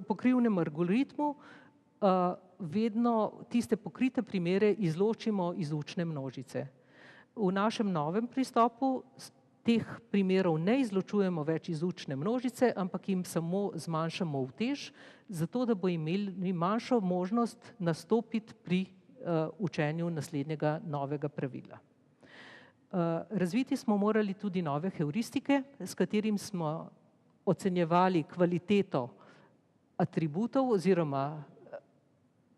pokrivnem algoritmu vedno tiste pokrite primere izločimo iz učne množice. V našem novem pristopu teh primerov ne izločujemo več iz učne množice, ampak jim samo zmanjšamo utež, zato da bo imeli manjšo možnost nastopiti pri učenju naslednjega novega pravila. Razviti smo morali tudi nove heuristike, s katerim smo ocenjevali kvaliteto atributov oziroma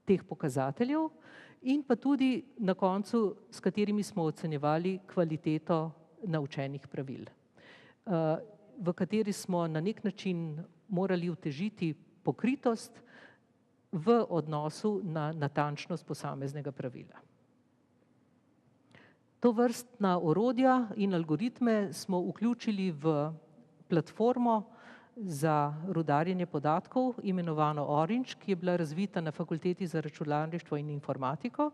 teh pokazateljev in pa tudi na koncu, s katerimi smo ocenjevali kvaliteto naučenih pravil, v kateri smo na nek način morali utežiti pokritost v odnosu na natančnost posameznega pravila. Tovrstna orodja in algoritme smo vključili v platformo za rudarjenje podatkov, imenovano Orange, ki je bila razvita na Fakulteti za računalništvo in informatiko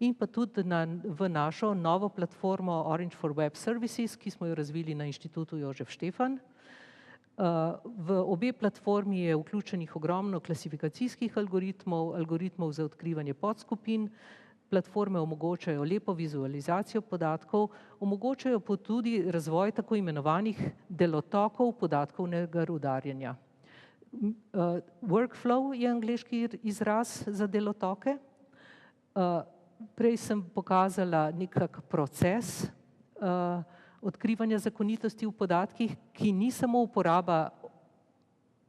in pa tudi v našo novo platformo Orange for Web Services, ki smo jo razvili na Inštitutu Jožef Štefan. V obe platformi je vključenih ogromno klasifikacijskih algoritmov, algoritmov za odkrivanje podskupin, platforme omogočajo lepo vizualizacijo podatkov, omogočajo pa tudi razvoj tako imenovanih delotokov podatkovnega rudarjenja. Workflow je angleški izraz za delotoke. Prej sem pokazala nekak proces odkrivanja zakonitosti v podatkih, ki ni samo uporaba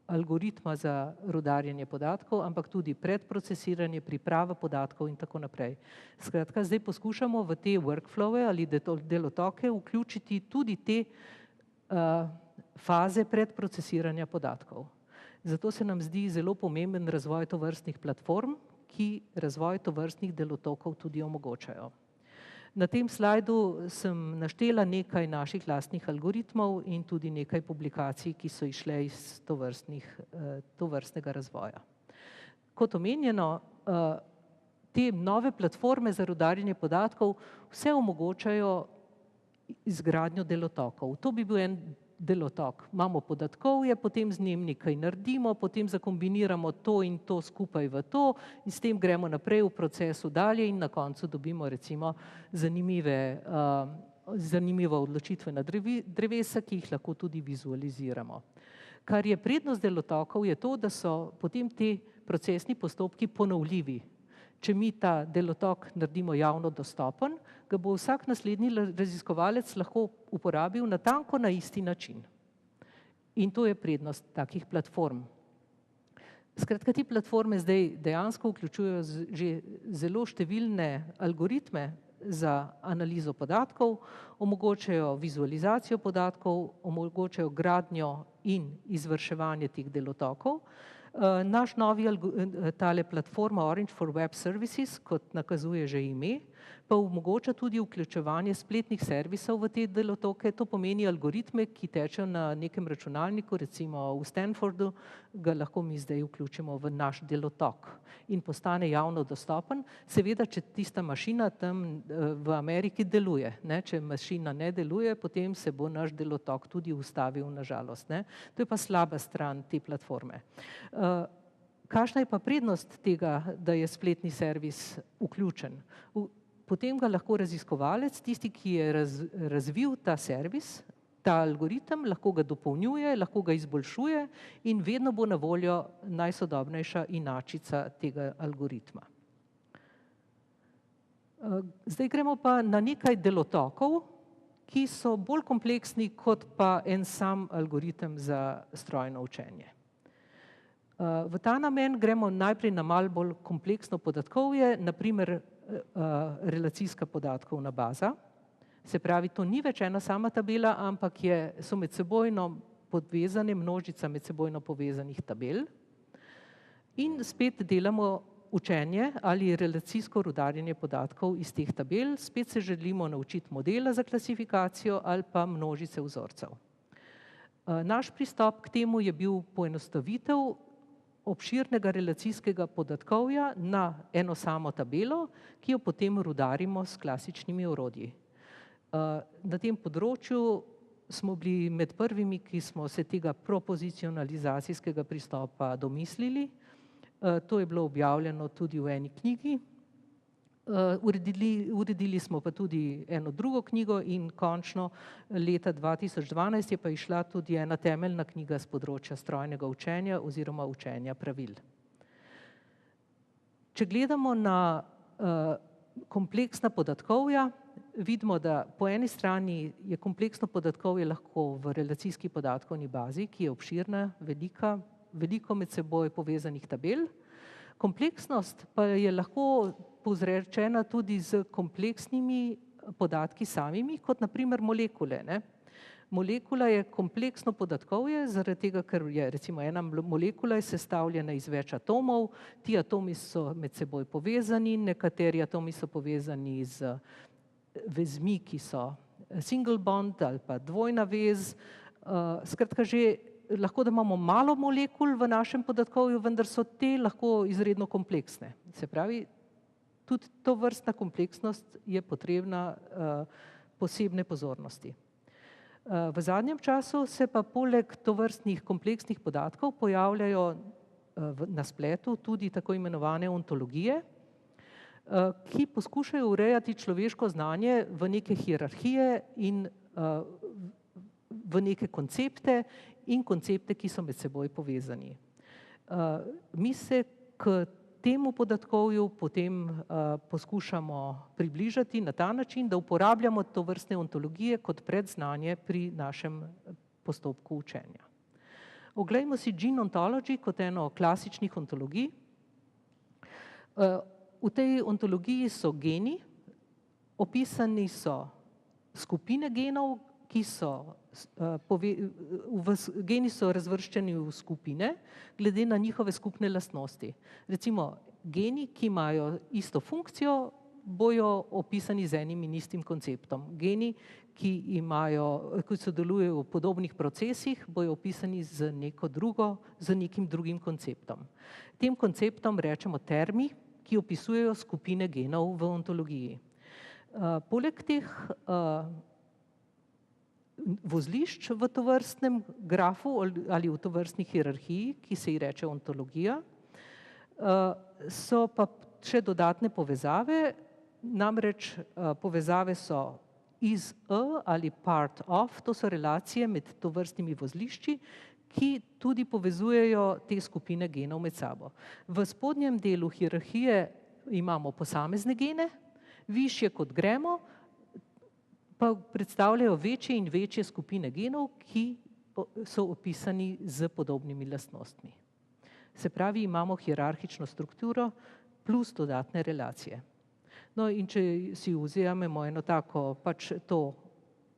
algoritma za rudarjenje podatkov, ampak tudi predprocesiranje, priprava podatkov in tako naprej. Skratka, zdaj poskušamo v te workflowe ali delotoke vključiti tudi te faze predprocesiranja podatkov. Zato se nam zdi zelo pomemben razvoj tovrstnih platform, ki razvoj tovrstnih delotokov tudi omogočajo. Na tem slajdu sem naštela nekaj naših lastnih algoritmov in tudi nekaj publikacij, ki so išle iz tovrstnega razvoja. Kot omenjeno, te nove platforme za rudarjenje podatkov vse omogočajo izgradnjo delotokov. To bi bil en delotok. Imamo podatkovje, potem z njim nekaj naredimo, potem zakombiniramo to in to skupaj v to in s tem gremo naprej v procesu dalje in na koncu dobimo recimo zanimivo odločitvena drevesa, ki jih lahko tudi vizualiziramo. Kar je prednost delotokov je to, da so potem ti procesni postopki ponovljivi. Če mi ta delotok naredimo javno dostopen, ga bo vsak naslednji raziskovalec lahko uporabil natanko na isti način. In to je prednost takih platform. Skratka, te platforme zdaj dejansko vključujejo že zelo številne algoritme za analizo podatkov, omogočajo vizualizacijo podatkov, omogočajo gradnjo in izvrševanje teh delotokov. Naš novi tale platforma Orange for Web Services, kot nakazuje že ime, pa omogoča tudi vključevanje spletnih servisov v te delotoke. To pomeni algoritme, ki tečejo na nekem računalniku, recimo v Stanfordu, ga lahko mi zdaj vključimo v naš delotok in postane javno dostopen. Seveda, če tista mašina tam v Ameriki deluje. Če mašina ne deluje, potem se bo naš delotok tudi ustavil, nažalost. To je pa slaba stran te platforme. Kakšna je pa prednost tega, da je spletni servis vključen? Potem ga lahko raziskovalec, tisti, ki je razvil ta servis, ta algoritem, lahko ga dopolnjuje, lahko ga izboljšuje in vedno bo na voljo najsodobnejša inačica tega algoritma. Zdaj gremo pa na nekaj delotokov, ki so bolj kompleksni kot pa en sam algoritem za strojno učenje. V ta namen gremo najprej na malo bolj kompleksno podatkovje, naprimer relacijska podatkovna baza. Se pravi, to ni več ena sama tabela, ampak so medsebojno povezane, množica medsebojno povezanih tabel. In spet delamo učenje ali relacijsko rudarjenje podatkov iz teh tabel. Spet se želimo naučiti modela za klasifikacijo ali pa množice vzorcev. Naš pristop k temu je bil poenostavitev obširnega relacijskega podatkovja na eno samo tabelo, ki jo potem rudarimo s klasičnimi orodji. Na tem področju smo bili med prvimi, ki smo se tega propozicionalizacijskega pristopa domislili. To je bilo objavljeno tudi v eni knjigi. Uredili smo pa tudi eno drugo knjigo in končno leta 2012 je pa išla tudi ena temeljna knjiga z področja strojnega učenja oziroma učenja pravil. Če gledamo na kompleksna podatkovja, vidimo, da po eni strani je kompleksno podatkovje lahko v relacijski podatkovni bazi, ki je obširna, velika, veliko med seboj povezanih tabel. Kompleksnost pa je lahko povzročena tudi z kompleksnimi podatki samimi, kot na primer molekule. Molekula je kompleksno podatkovje, zaradi tega, ker je recimo ena molekula sestavljena iz več atomov, ti atomi so med seboj povezani, nekateri atomi so povezani z vezmi, ki so single bond ali pa dvojna vez. Skratka, že lahko, da imamo malo molekul v našem podatkovju, vendar so te lahko izredno kompleksne. Se pravi, tudi to vrstna kompleksnost je potrebna posebne pozornosti. V zadnjem času se pa poleg tovrstnih kompleksnih podatkov pojavljajo na spletu tudi tako imenovane ontologije, ki poskušajo urejati človeško znanje v neke hierarhije in v neke koncepte in koncepte, ki so med seboj povezani. Mi se k temu podatkovju potem poskušamo približati na ta način, da uporabljamo tovrstne ontologije kot predznanje pri našem postopku učenja. Oglejmo si Gene Ontology kot eno klasičnih ontologij. V tej ontologiji so geni, opisani so skupine genov, geni so razvrščeni v skupine, glede na njihove skupne lastnosti. Recimo, geni, ki imajo isto funkcijo, bojo opisani z enim in istim konceptom. Geni, ki sodelujejo v podobnih procesih, bojo opisani z nekim drugim konceptom. Tem konceptom rečemo termi, ki opisujejo skupine genov v ontologiji. Poleg teh vozlišč v tovrstnem grafu ali v tovrstni hierarhiji, ki se ji reče ontologija, so pa še dodatne povezave, namreč povezave so iz ali part of, to so relacije med tovrstnimi vozlišči, ki tudi povezujejo te skupine genov med sabo. V spodnjem delu hierarhije imamo posamezne gene, višje kot gremo, pa predstavljajo večje in večje skupine genov, ki so opisani z podobnimi lastnostmi. Se pravi, imamo hierarhično strukturo plus dodatne relacije. No in če si vzamemo eno tako pač to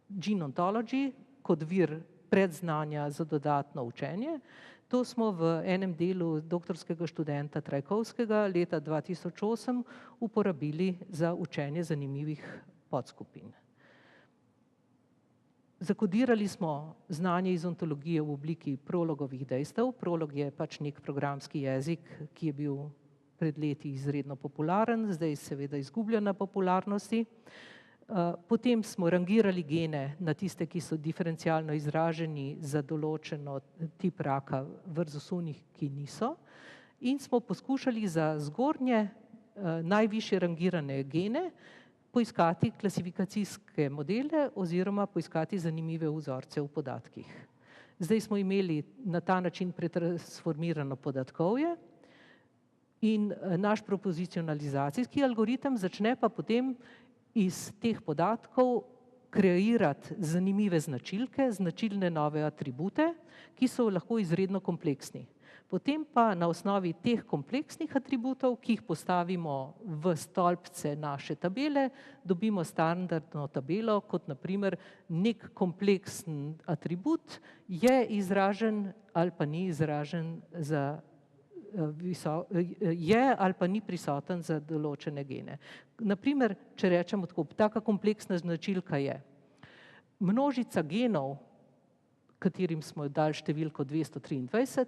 gene ontology kot vir predznanja za dodatno učenje, to smo v enem delu doktorskega študenta Trajkovskega leta 2008 uporabili za učenje zanimivih podskupin. Zakodirali smo znanje iz ontologije v obliki prologovih dejstev. Prolog je pač nek programski jezik, ki je bil pred leti izredno popularen, zdaj seveda izgublja na popularnosti. Potem smo rangirali gene na tiste, ki so diferencialno izraženi za določeno tip raka versus onih, ki niso. In smo poskušali za zgornje najvišje rangirane gene poiskati klasifikacijske modele oziroma poiskati zanimive vzorce v podatkih. Zdaj smo imeli na ta način pretransformirano podatkovje in naš propozicionalizacijski algoritem začne pa potem iz teh podatkov kreirati zanimive značilke, značilne nove atribute, ki so lahko izredno kompleksni. Potem pa na osnovi teh kompleksnih atributov, ki jih postavimo v stolpce naše tabele, dobimo standardno tabelo, kot naprimer nek kompleksen atribut je izražen ali pa ni izražen je ali pa ni prisoten za določene gene. Naprimer, če rečemo tako, taka kompleksna značilka je množica genov, katerim smo dali številko 223,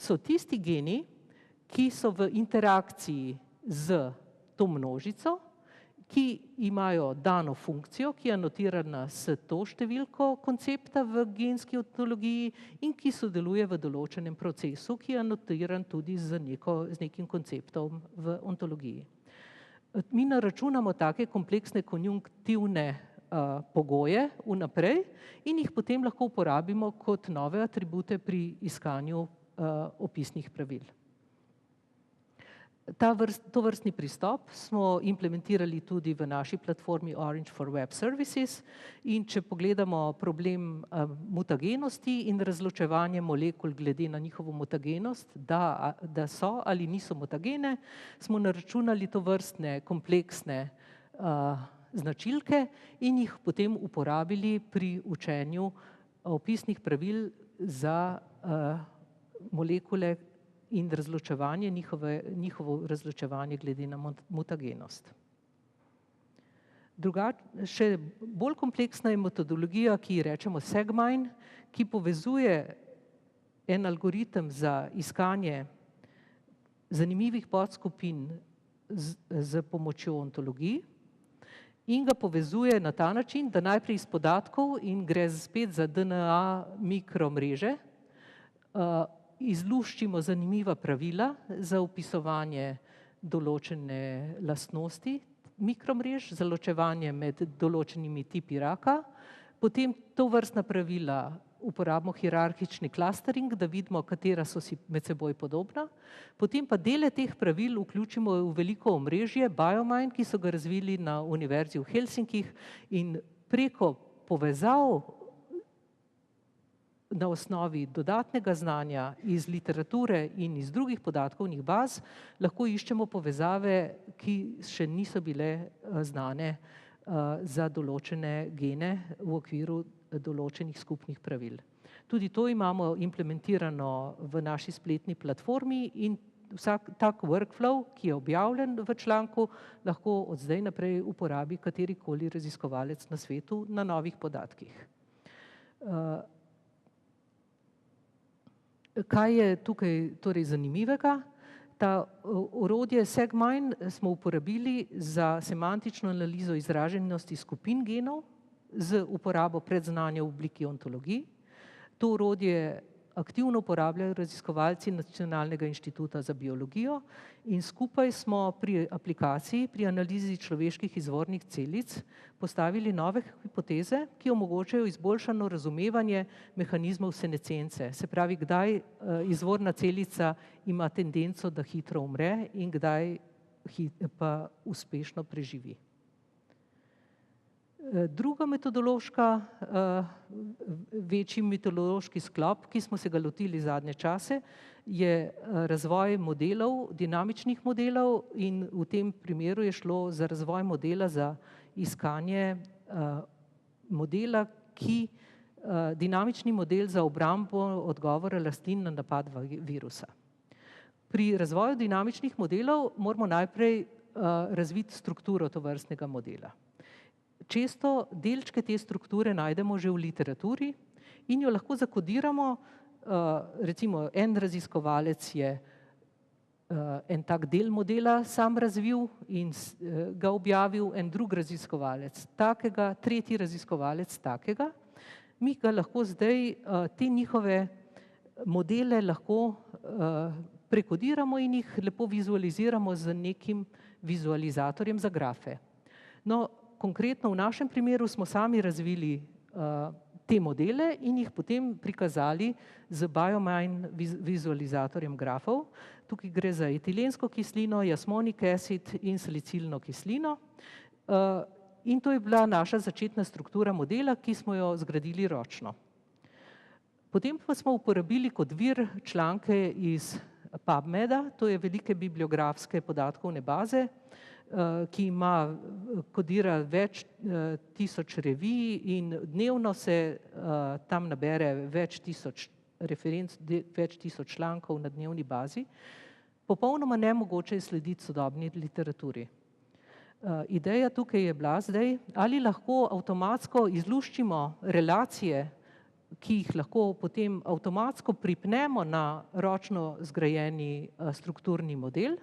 so tisti geni, ki so v interakciji z to množico, ki imajo dano funkcijo, ki je anotirana s to številko koncepta v genski ontologiji in ki sodeluje v določenem procesu, ki je anotiran tudi z nekim konceptom v ontologiji. Mi naračunamo take kompleksne konjunktivne pogoje vnaprej in jih potem lahko uporabimo kot nove atribute pri iskanju opisnih pravil. Tovrstni pristop smo implementirali tudi v naši platformi Orange for Web Services in če pogledamo problem mutagenosti in razločevanje molekul glede na njihovo mutagenost, da so ali niso mutagene, smo naračunali tovrstne kompleksne značilke in jih potem uporabili pri učenju opisnih pravil za molekule in razločevanje, njihovo razločevanje glede na mutagenost. Še bolj kompleksna je metodologija, ki ji rečemo Segmine, ki povezuje en algoritem za iskanje zanimivih podskupin z pomočjo ontologij in ga povezuje na ta način, da najprej iz podatkov in gre spet za DNA mikromreže, izluščimo zanimiva pravila za opisovanje določene lastnosti mikromrež, za ločevanje med določenimi tipi raka, potem tovrstna pravila uporabimo hierarhični clustering, da vidimo, katera so si med seboj podobna, potem pa dele teh pravil vključimo v veliko omrežje BioMine, ki so ga razvili na Univerzi v Helsinkih in preko povezav na osnovi dodatnega znanja iz literature in iz drugih podatkovnih baz lahko iščemo povezave, ki še niso bile znane za določene gene v okviru določenih skupnih pravil. Tudi to imamo implementirano v naši spletni platformi in vsak tak workflow, ki je objavljen v članku, lahko od zdaj naprej uporabi katerikoli raziskovalec na svetu na novih podatkih. Kaj je tukaj torej zanimivega? Ta orodje SegMine smo uporabili za semantično analizo izraženosti skupin genov z uporabo predznanja v obliki ontologij. To orodje aktivno uporabljajo raziskovalci Nacionalnega inštituta za biologijo in skupaj smo pri aplikaciji, pri analizi človeških izvornih celic postavili nove hipoteze, ki omogočajo izboljšano razumevanje mehanizmov senescence. Se pravi, kdaj izvorna celica ima tendenco, da hitro umre in kdaj pa uspešno preživi. Druga metodološka, večji metodološki sklop, ki smo se ga lotili zadnje čase, je razvoj modelov, dinamičnih modelov in v tem primeru je šlo za razvoj modela za iskanje modela, dinamični model za obrambo odgovora rastlin na napad virusa. Pri razvoju dinamičnih modelov moramo najprej razviti strukturo tovrstnega modela. Često delčke te strukture najdemo že v literaturi in jo lahko zakodiramo, recimo en raziskovalec je en tak del modela sam razvil in ga objavil, en drug raziskovalec takega, tretji raziskovalec takega. Mi ga lahko zdaj, te njihove modele lahko prekodiramo in jih lepo vizualiziramo z nekim vizualizatorjem za grafe. No, konkretno v našem primeru smo sami razvili te modele in jih potem prikazali z BioMine vizualizatorjem grafov. Tukaj gre za etilensko kislino, jasmonic acid in salicilno kislino. In to je bila naša začetna struktura modela, ki smo jo zgradili ročno. Potem pa smo uporabili kot vir članke iz PubMeda, to je velike bibliografske podatkovne baze, ki kodira več tisoč revij in dnevno se tam nabere več tisoč referenc, več tisoč člankov na dnevni bazi. Popolnoma nemogoče je slediti sodobni literaturi. Ideja tukaj je bila zdaj, ali lahko avtomatsko izluščimo relacije, ki jih lahko potem avtomatsko pripnemo na ročno zgrajeni strukturni model,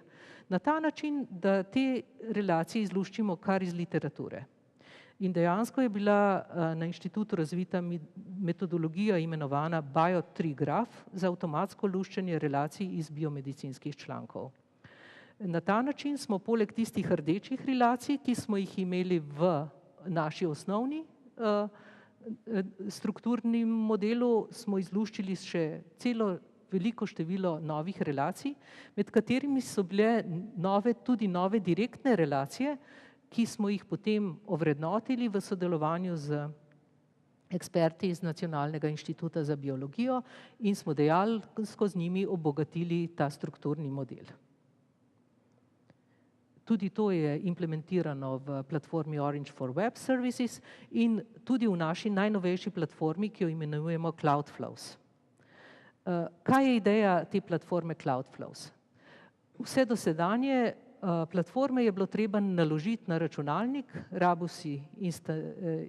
na ta način, da te relacije izluščimo kar iz literature. In dejansko je bila na inštitutu razvita metodologija imenovana BioTreeGraph za avtomatsko luščenje relacij iz biomedicinskih člankov. Na ta način smo poleg tistih rdečih relacij, ki smo jih imeli v naši osnovni strukturnem modelu, smo izluščili še celo veliko število novih relacij, med katerimi so bile tudi nove direktne relacije, ki smo jih potem ovrednotili v sodelovanju z eksperti iz Nacionalnega inštituta za biologijo in smo dejansko z njimi obogatili ta strukturni model. Tudi to je implementirano v platformi Orange for Web Services in tudi v naši najnovejši platformi, ki jo imenujemo Cloudflows. Kaj je ideja te platforme Cloudflows? Vse dosedanje platforme je bilo treba naložiti na računalnik, rabil si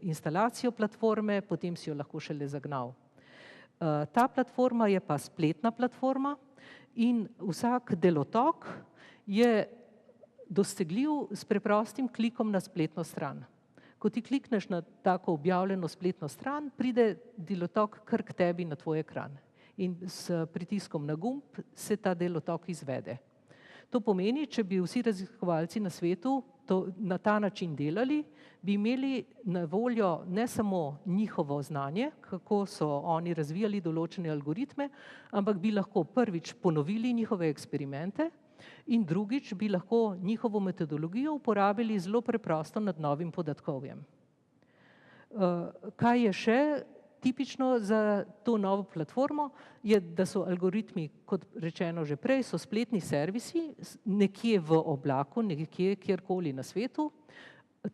instalacijo platforme, potem si jo lahko šele zagnal. Ta platforma je pa spletna platforma in vsak delotok je dosegljiv s preprostim klikom na spletno stran. Ko ti klikneš na tako objavljeno spletno stran, pride delotok kar k tebi na tvoj ekran. In s pritiskom na gumb se ta delotok izvede. To pomeni, če bi vsi raziskovalci na svetu na ta način delali, bi imeli na voljo ne samo njihovo znanje, kako so oni razvijali določene algoritme, ampak bi lahko prvič ponovili njihove eksperimente in drugič bi lahko njihovo metodologijo uporabili zelo preprosto nad novim podatkovjem. Kaj je še tipično za to novo platformo, je, da so algoritmi, kot rečeno že prej, so spletni servisi, nekje v oblaku, nekje kjerkoli na svetu.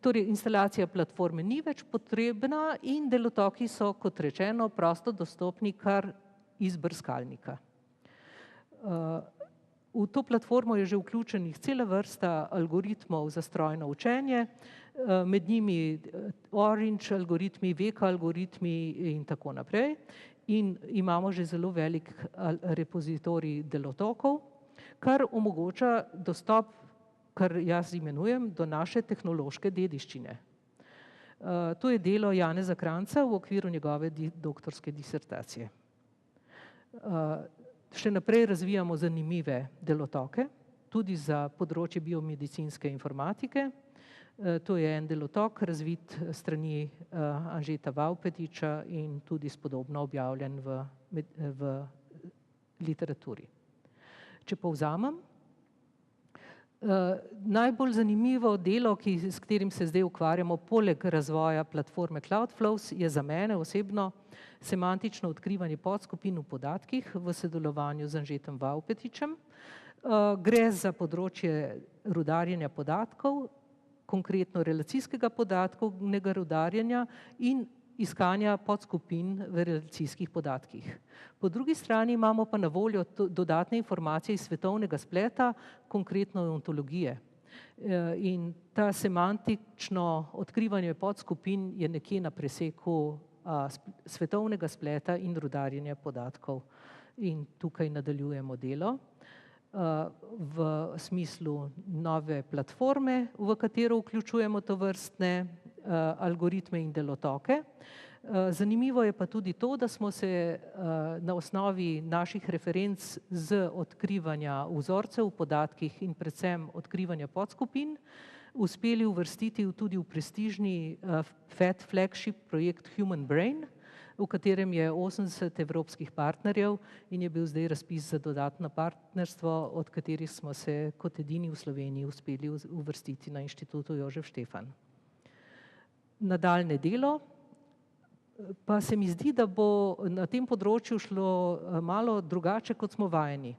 Torej, instalacija platforme ni več potrebna in delotoki so, kot rečeno, prosto dostopni kar iz brskalnika. V to platformo je že vključenih cela vrsta algoritmov za strojno učenje, med njimi Orange algoritmi, Veka algoritmi in tako naprej. In imamo že zelo velik repozitorij delotokov, kar omogoča dostop, kar jaz imenujem, do naše tehnološke dediščine. To je delo Janeza Kranjca v okviru njegove doktorske disertacije. Še naprej razvijamo zanimive delotoke, tudi za področje biomedicinske informatike. To je en delotok, razvit strani Anžeta Vavpetiča in tudi spodobno objavljen v literaturi. Če povzamem, najbolj zanimivo delo, s katerim se zdaj ukvarjamo, poleg razvoja platforme Cloudflows, je za mene osebno semantično odkrivanje podskupin v podatkih v sodelovanju z Anžetom Vavpetičem. Gre za področje rudarjenja podatkov, konkretno relacijskega podatkovnega rudarjenja in iskanja podskupin v relacijskih podatkih. Po drugi strani imamo pa na voljo dodatne informacije iz svetovnega spleta, konkretno ontologije. In ta semantično odkrivanje podskupin je nekje na preseku svetovnega spleta in rudarjenja podatkov. In tukaj nadaljujemo delo v smislu nove platforme, v katero vključujemo tovrstne algoritme in delotoke. Zanimivo je pa tudi to, da smo se na osnovi naših referenc z odkrivanja vzorcev v podatkih in predvsem odkrivanja podskupin uspeli uvrstiti tudi v prestižni flagship projekt Human Brain, v katerem je 80 evropskih partnerjev in je bil zdaj razpis za dodatno partnerstvo, od katerih smo se kot edini v Sloveniji uspeli uvrstiti na Inštitutu Jožef Štefan. Nadaljnje delo pa se mi zdi, da bo na tem področju šlo malo drugače, kot smo vajeni.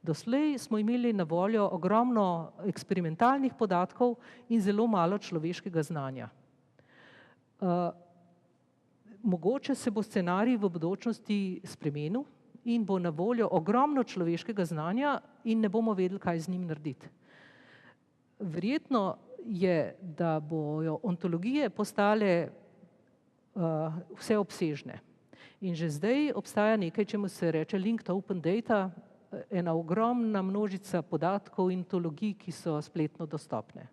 Doslej smo imeli na voljo ogromno eksperimentalnih podatkov in zelo malo človeškega znanja. Mogoče se bo scenarij v bodočnosti spremenil in bo na voljo ogromno človeškega znanja in ne bomo vedeli, kaj z njim narediti. Verjetno je, da bojo ontologije postale vseobsežne. In že zdaj obstaja nekaj, čemu se reče linked open data, ena ogromna množica podatkov in ontologij, ki so spletno dostopne.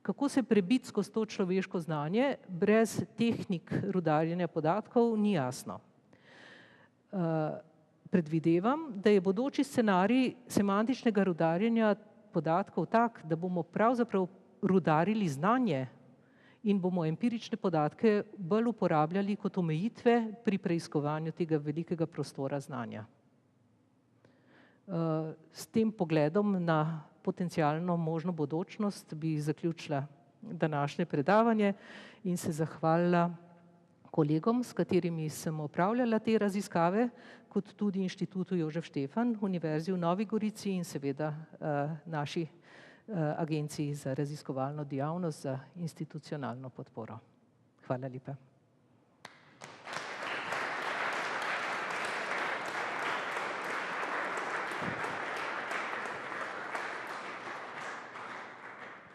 Kako se prebiti skozi to človeško znanje brez tehnik rudarjenja podatkov, ni jasno. Predvidevam, da je bodoči scenarij semantičnega rudarjenja podatkov tak, da bomo pravzaprav rudarili znanje in bomo empirične podatke bolj uporabljali kot omejitve pri preiskovanju tega velikega prostora znanja. S tem pogledom na potencialno možno bodočnost bi zaključila današnje predavanje in se zahvalila kolegom, s katerimi sem opravljala te raziskave, kot tudi Inštitutu Jožef Štefan, Univerzi v Novi Gorici in seveda naši Agenciji za raziskovalno dejavnost za institucionalno podporo. Hvala lepa.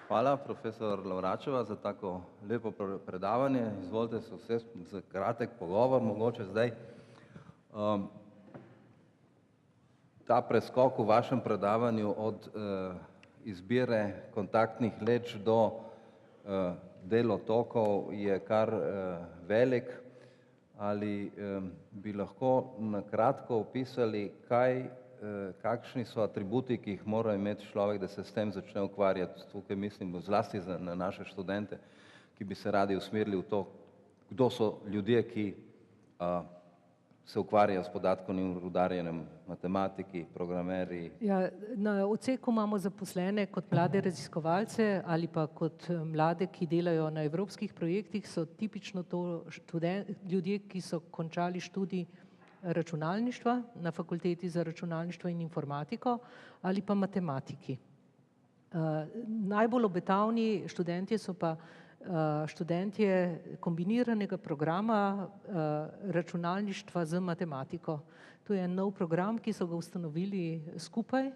Hvala, profesor Lavračeva, za tako lepo predavanje. Izvolite se vse za kratek pogovor, mogoče zdaj. Ta preskok v vašem predavanju od izbire kontaktnih leč do delotokov je kar velik. Ali bi lahko na kratko opisali, kakšni so atributi, ki jih mora imeti človek, da se s tem začne ukvarjati. Tukaj mislim zlasti na naše študente, ki bi se radi usmerili v to, kdo so ljudje, ki se ukvarjajo s podatkovnim rudarjenjem, matematiki, programerji. Ja, na odseku imamo zaposlene kot mlade raziskovalce ali pa kot mlade, ki delajo na evropskih projektih, so tipično to ljudje, ki so končali študij računalništva na Fakulteti za računalništvo in informatiko ali pa matematiki. Najbolj obetavni študentje so pa študentje kombiniranega programa računalništva z matematiko. To je nov program, ki so ga ustanovili skupaj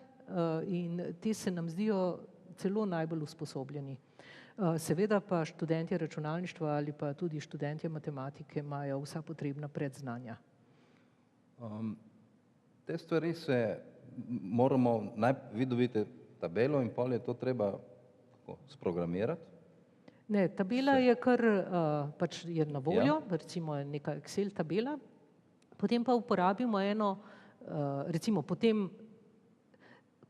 in te se nam zdijo celo najbolj usposobljeni. Seveda pa študentje računalništva ali pa tudi študentje matematike imajo vsa potrebna predznanja. Te stvari se moramo, vi dobite tabelo in pol je to treba sprogramirati? Ne, tabela je kar pač je na voljo, recimo neka Excel tabela, potem pa uporabimo eno, recimo potem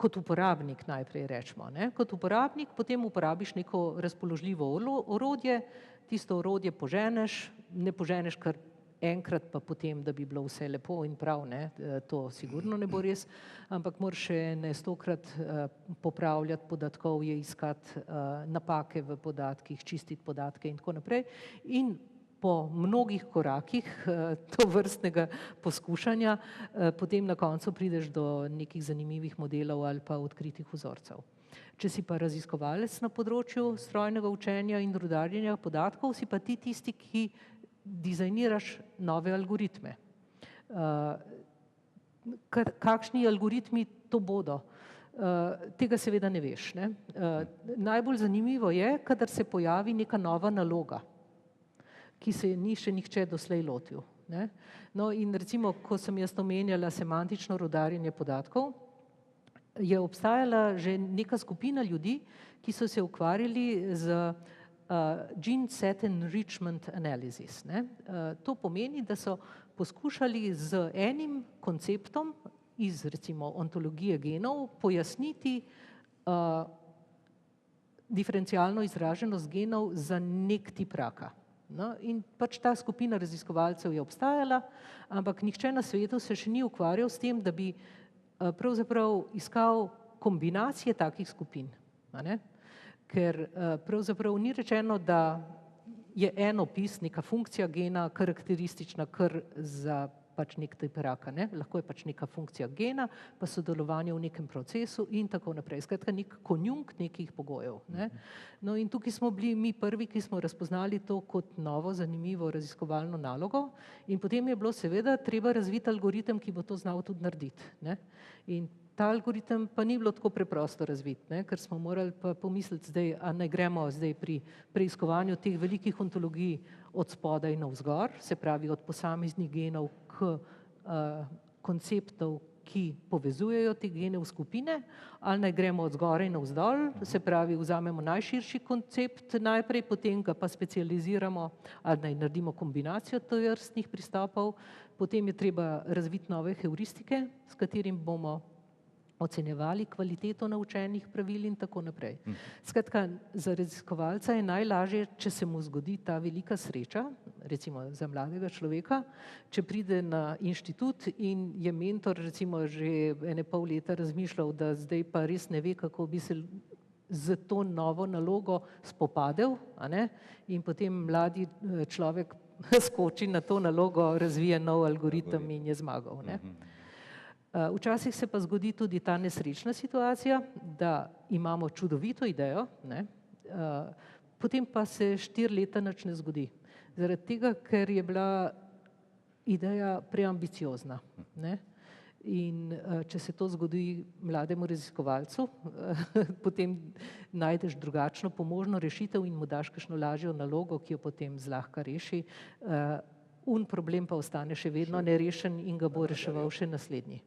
kot uporabnik najprej rečemo, ne, kot uporabnik potem uporabiš neko razpoložljivo orodje, tisto orodje poženeš, ne poženeš kar enkrat pa potem, da bi bilo vse lepo in prav, ne, to sigurno ne bo res, ampak moraš še ne 100-krat popravljati podatkovje, iskati napake v podatkih, čistiti podatke in tako naprej. In po mnogih korakih tovrstnega poskušanja potem na koncu prideš do nekih zanimivih modelov ali pa odkritih vzorcev. Če si pa raziskovalec na področju strojnega učenja in rudarjenja podatkov, si pa ti tisti, ki dizajniraš nove algoritme. Kakšni algoritmi to bodo? Tega seveda ne veš, ne. Najbolj zanimivo je, kadar se pojavi neka nova naloga, ki se je ni še nihče doslej lotil, ne. No, in recimo, ko sem jaz omenjala semantično rudarjenje podatkov, je obstajala že neka skupina ljudi, ki so se ukvarjali z gene set enrichment analysis, ne. To pomeni, da so poskušali z enim konceptom iz recimo ontologije genov pojasniti diferencialno izraženost genov za nek tip raka. No, in pač ta skupina raziskovalcev je obstajala, ampak nihče na svetu se še ni ukvarjal s tem, da bi pravzaprav iskal kombinacije takih skupin, a ne? Ker pravzaprav ni rečeno, da je en opis, neka funkcija gena karakteristična kar za pač nek tip raka, ne? Lahko je pač neka funkcija gena, pa sodelovanje v nekem procesu in tako naprej. Skratka, nek konjunkt nekih pogojev, ne? No, in tukaj smo bili mi prvi, ki smo razpoznali to kot novo, zanimivo raziskovalno nalogo in potem je bilo seveda treba razviti algoritem, ki bo to znal tudi narediti, ne? In ta algoritem pa ni bilo tako preprosto razviti, ne? Ker smo morali pa pomisliti zdaj, a naj gremo zdaj pri preiskovanju teh velikih ontologij od spodaj navzgor, se pravi od posameznih genov k konceptov, ki povezujejo te gene v skupine, ali naj gremo od zgoraj navzdol, se pravi vzamemo najširši koncept najprej, potem ga pa specializiramo, ali naj naredimo kombinacijo tovrstnih pristopov, potem je treba razviti nove heuristike, s katerim bomo ocenjevali kvaliteto naučenih pravil in tako naprej. Skratka, za raziskovalca je najlažje, če se mu zgodi ta velika sreča, recimo za mladega človeka, če pride na inštitut in je mentor recimo že ene pol leta razmišljal, da zdaj pa res ne ve, kako bi se z to novo nalogo spopadel, a ne, in potem mladi človek skoči na to nalogo, razvije nov algoritem in je zmagal, ne. Včasih se pa zgodi tudi ta nesrečna situacija, da imamo čudovito idejo, ne, potem pa se 4 leta nič ne zgodi. Zaradi tega, ker je bila ideja preambiciozna, ne. In če se to zgodi mlademu raziskovalcu, potem najdeš drugačno pomožno rešitev in mu daš kakšno lažjo nalogo, ki jo potem zlahka reši. Problem pa ostane še vedno nerešen in ga bo reševal še naslednji.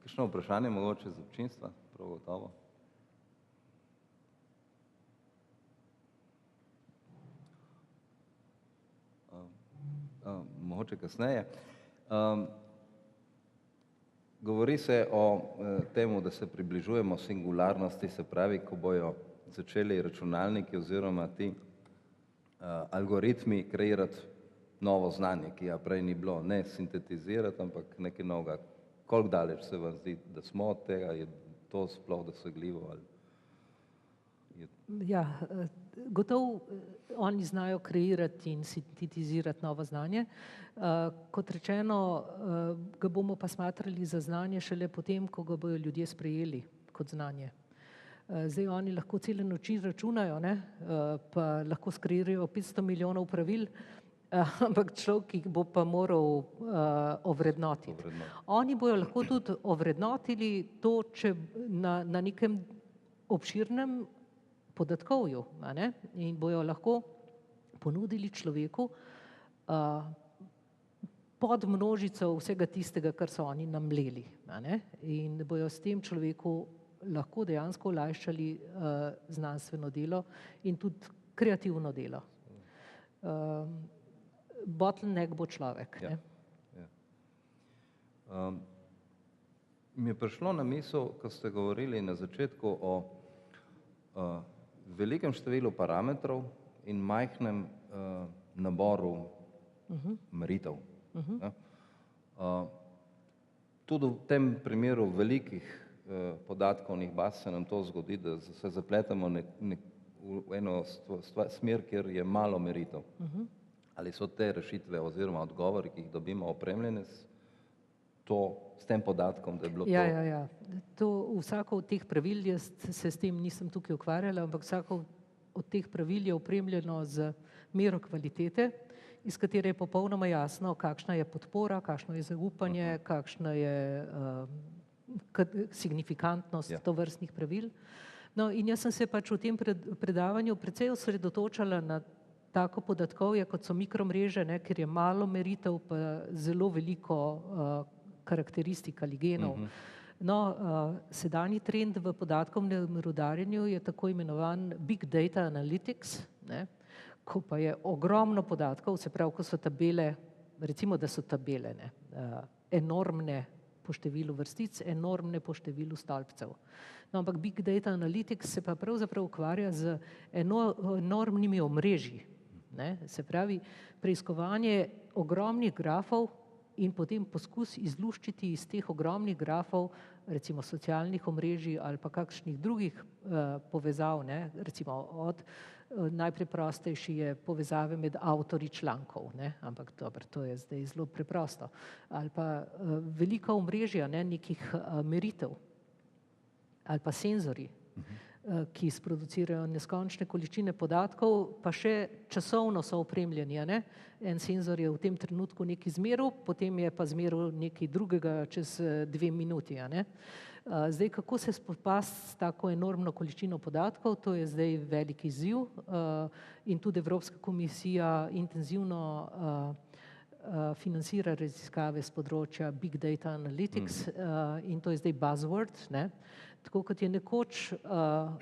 Kakšno vprašanje mogoče z občinstva? Prav gotovo. Mogoče kasneje. Govori se o temu, da se približujemo singularnosti, se pravi, ko bojo začeli računalniki oziroma ti algoritmi kreirati novo znanje, ki ga prej ni bilo, ne sintetizirati, ampak nekaj novega. Koliko daleč se vam zdi, da smo od tega, je to sploh dosegljivo? Ja, gotovo oni znajo kreirati in sintetizirati novo znanje. Kot rečeno, ga bomo pa smatrali za znanje šele potem, ko ga bojo ljudje sprejeli kot znanje. Zdaj oni lahko cele noči računajo, ne, pa lahko skreirajo 500 milijonov pravil, ampak človek, ki bo pa moral ovrednotiti. Oni bojo lahko tudi ovrednotili to, če na nekem obširnem podatkovju, a ne, in bojo lahko ponudili človeku pod množico vsega tistega, kar so oni namleli, a ne, in bojo s tem človeku lahko dejansko olajšali znanstveno delo in tudi kreativno delo. Bottleneck bo človek. Ja. Mi je prišlo na misel, ko ste govorili na začetku o velikem številu parametrov in majhnem naboru meritev. Tudi v tem primeru velikih podatkovnih baz se nam to zgodi, da se zapletemo v eno smer, kjer je malo meritev. Ali so te rešitve oziroma odgovori, ki jih dobimo, opremljene s tem podatkom, da je bilo to? Ja. Vsako od teh pravil, jaz se s tem nisem tukaj ukvarjala, ampak vsako od teh pravil je opremljeno z mero kvalitete, iz katere je popolnoma jasno, kakšna je podpora, kakšno je zaupanje, kakšna je signifikantnost tovrstnih pravil. No, in jaz sem se pač v tem predavanju precej osredotočala na tako podatkovje, kot so mikromreže, ker je malo meritev, pa zelo veliko karakteristik ali genov. No, sedanji trend v podatkovnem rudarjenju je tako imenovan Big Data Analytics, ko pa je ogromno podatkov, se pravi, ko so tabele, recimo, da so tabele, enormne po številu vrstic, enormne po številu stolpcev. No, ampak Big Data Analytics se pa pravzaprav ukvarja z enormnimi omrežji. Se pravi, preiskovanje ogromnih grafov in potem poskus izluščiti iz teh ogromnih grafov, recimo socialnih omrežij ali pa kakšnih drugih povezav, recimo od najpreprostejši je povezave med avtorji člankov, ampak dobro, to je zdaj zelo preprosto. Ali pa velika omrežja nekih meritev ali pa senzorji, ki sproducirajo neskončne količine podatkov, pa še časovno so opremljeni. En senzor je v tem trenutku nekaj izmeril, potem je pa izmeril nekaj drugega čez 2 minuti. Zdaj, kako se spopasti s tako enormno količino podatkov, to je zdaj velik izziv in tudi Evropska komisija intenzivno financira raziskave z področja Big Data Analytics in to je zdaj buzzword. Tako kot je nekoč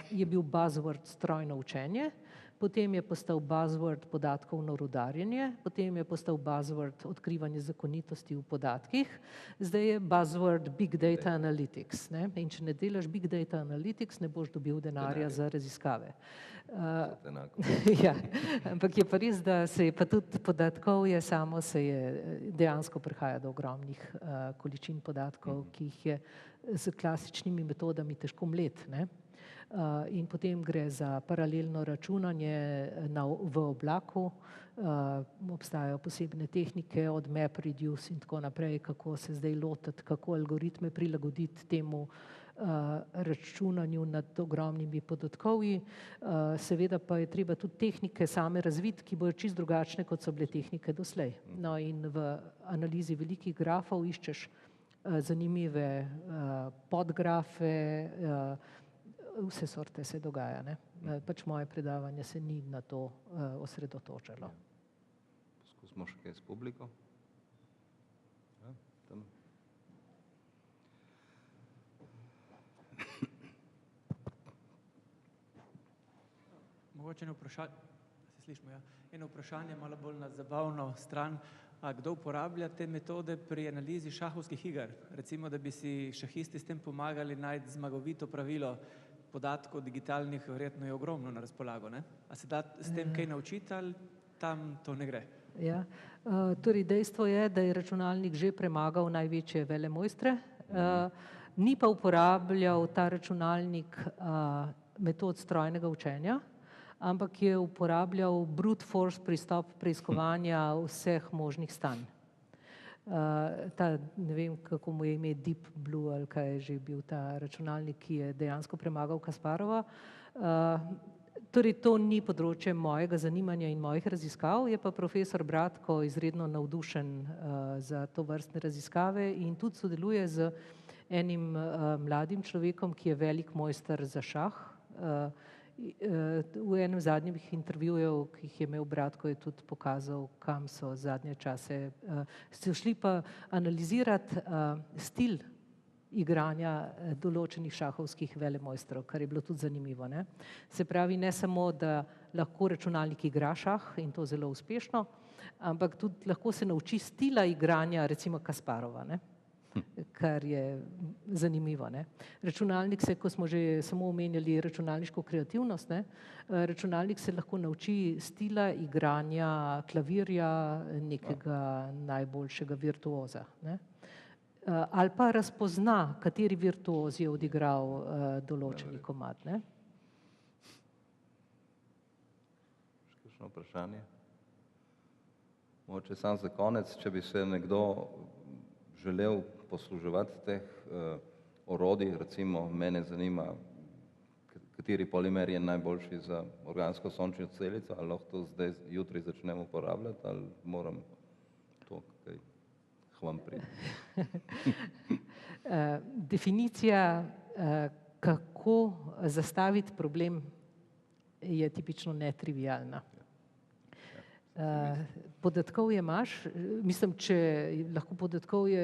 je bil buzzword strojno učenje, potem je postal buzzword podatkovno rudarjenje, potem je postal buzzword odkrivanje zakonitosti v podatkih, zdaj je buzzword Big Data Analytics. In če ne delaš Big Data Analytics, ne boš dobil denarja za raziskave. Ja, ampak je pa res, da se je pa tudi podatkovje samo se je dejansko prihaja do ogromnih količin podatkov, ki jih je s klasičnimi metodami težko mleti. In potem gre za paralelno računanje v oblaku, obstajajo posebne tehnike od MapReduce in tako naprej, kako se zdaj lotiti, kako algoritme prilagoditi temu računanju nad ogromnimi podatkovji. Seveda pa je treba tudi tehnike same razviti, ki bojo čisto drugačne, kot so bile tehnike doslej. No, in v analizi velikih grafov iščeš zanimive podgrafe, vse sorte se dogaja. Pač moje predavanje se ni na to osredotočalo. Poskusimo še kaj s publiko. Mogoče eno vprašanje malo bolj na zabavno stran. Kdo uporablja te metode pri analizi šahovskih iger? Recimo, da bi si šahisti s tem pomagali najti zmagovito pravilo podatkov digitalnih, verjetno je ogromno na razpolago. A se da s tem kaj naučiti ali tam to ne gre? Ja, torej dejstvo je, da je računalnik že premagal največje velemojstre, ni pa uporabljal ta računalnik metod strojnega učenja, ampak je uporabljal brute force pristop preiskovanja vseh možnih stanj. Ne vem, kako mu je ime, Deep Blue ali kaj je že bil ta računalnik, ki je dejansko premagal Kasparova. Torej, to ni področje mojega zanimanja in mojih raziskav, je pa profesor Bratko izredno navdušen za to vrstne raziskave in tudi sodeluje z enim mladim človekom, ki je velik mojster za šah. V enem zadnjih intervjujev, ki jih je imel Bratko, je tudi pokazal, kam so zadnje čase. Ste šli pa analizirati stil igranja določenih šahovskih velemojstrov, kar je bilo tudi zanimivo, ne? Se pravi, ne samo, da lahko računalnik igra šah in to zelo uspešno, ampak tudi lahko se nauči stila igranja, recimo Kasparova, ne? Kar je zanimivo, ne? Računalnik se, ko smo že samo omenjali računalniško kreativnost, ne? Računalnik se lahko nauči stila igranja klavirja nekega najboljšega virtuoza, ne? Ali pa razpozna, kateri virtuoz je odigral določeni komad, ne? Še kakšno vprašanje? Mogoče samo za konec, če bi se nekdo želel posluževati teh orodij, recimo mene zanima, kateri polimer je najboljši za organsko sončno celico, ali lahko to zdaj jutri začnem uporabljati, ali moram to kaj k vam priti. Definicija, kako zastaviti problem, je tipično netrivialna. Podatkovje imaš, mislim, če lahko podatkovje,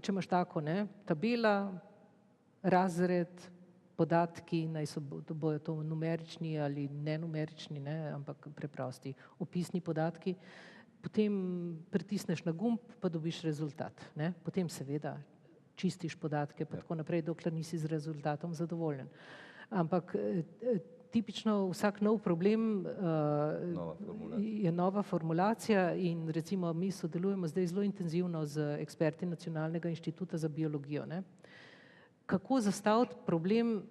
če imaš tako, ne, tabela, razred, podatki, naj bojo to numerični ali nenumerični, ne, ampak preprosti opisni podatki, potem pritisneš na gumb, pa dobiš rezultat, ne, potem seveda čistiš podatke, pa tako naprej, dokler nisi z rezultatom zadovoljen. Ampak tipično vsak nov problem je nova formulacija in recimo mi sodelujemo zdaj zelo intenzivno z eksperti Nacionalnega inštituta za biologijo, ne. Kako zastaviti problem,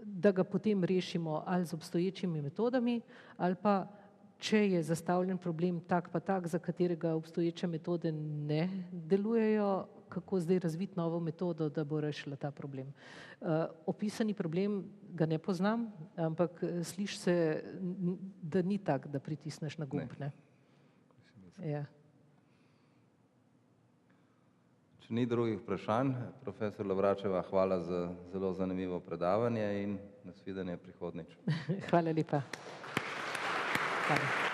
da ga potem rešimo ali z obstoječimi metodami, ali pa če je zastavljen problem tak pa tak, za katerega obstoječe metode ne delujejo, kako zdaj razviti novo metodo, da bo rešila ta problem. Opisani problem ga ne poznam, ampak sliši se, da ni tak, da pritisneš na gumb, ne. Ja. Če ni drugih vprašanj, profesor Lovračeva, hvala za zelo zanimivo predavanje in nasvidenje prihodnjič. Hvala lepa. Hvala.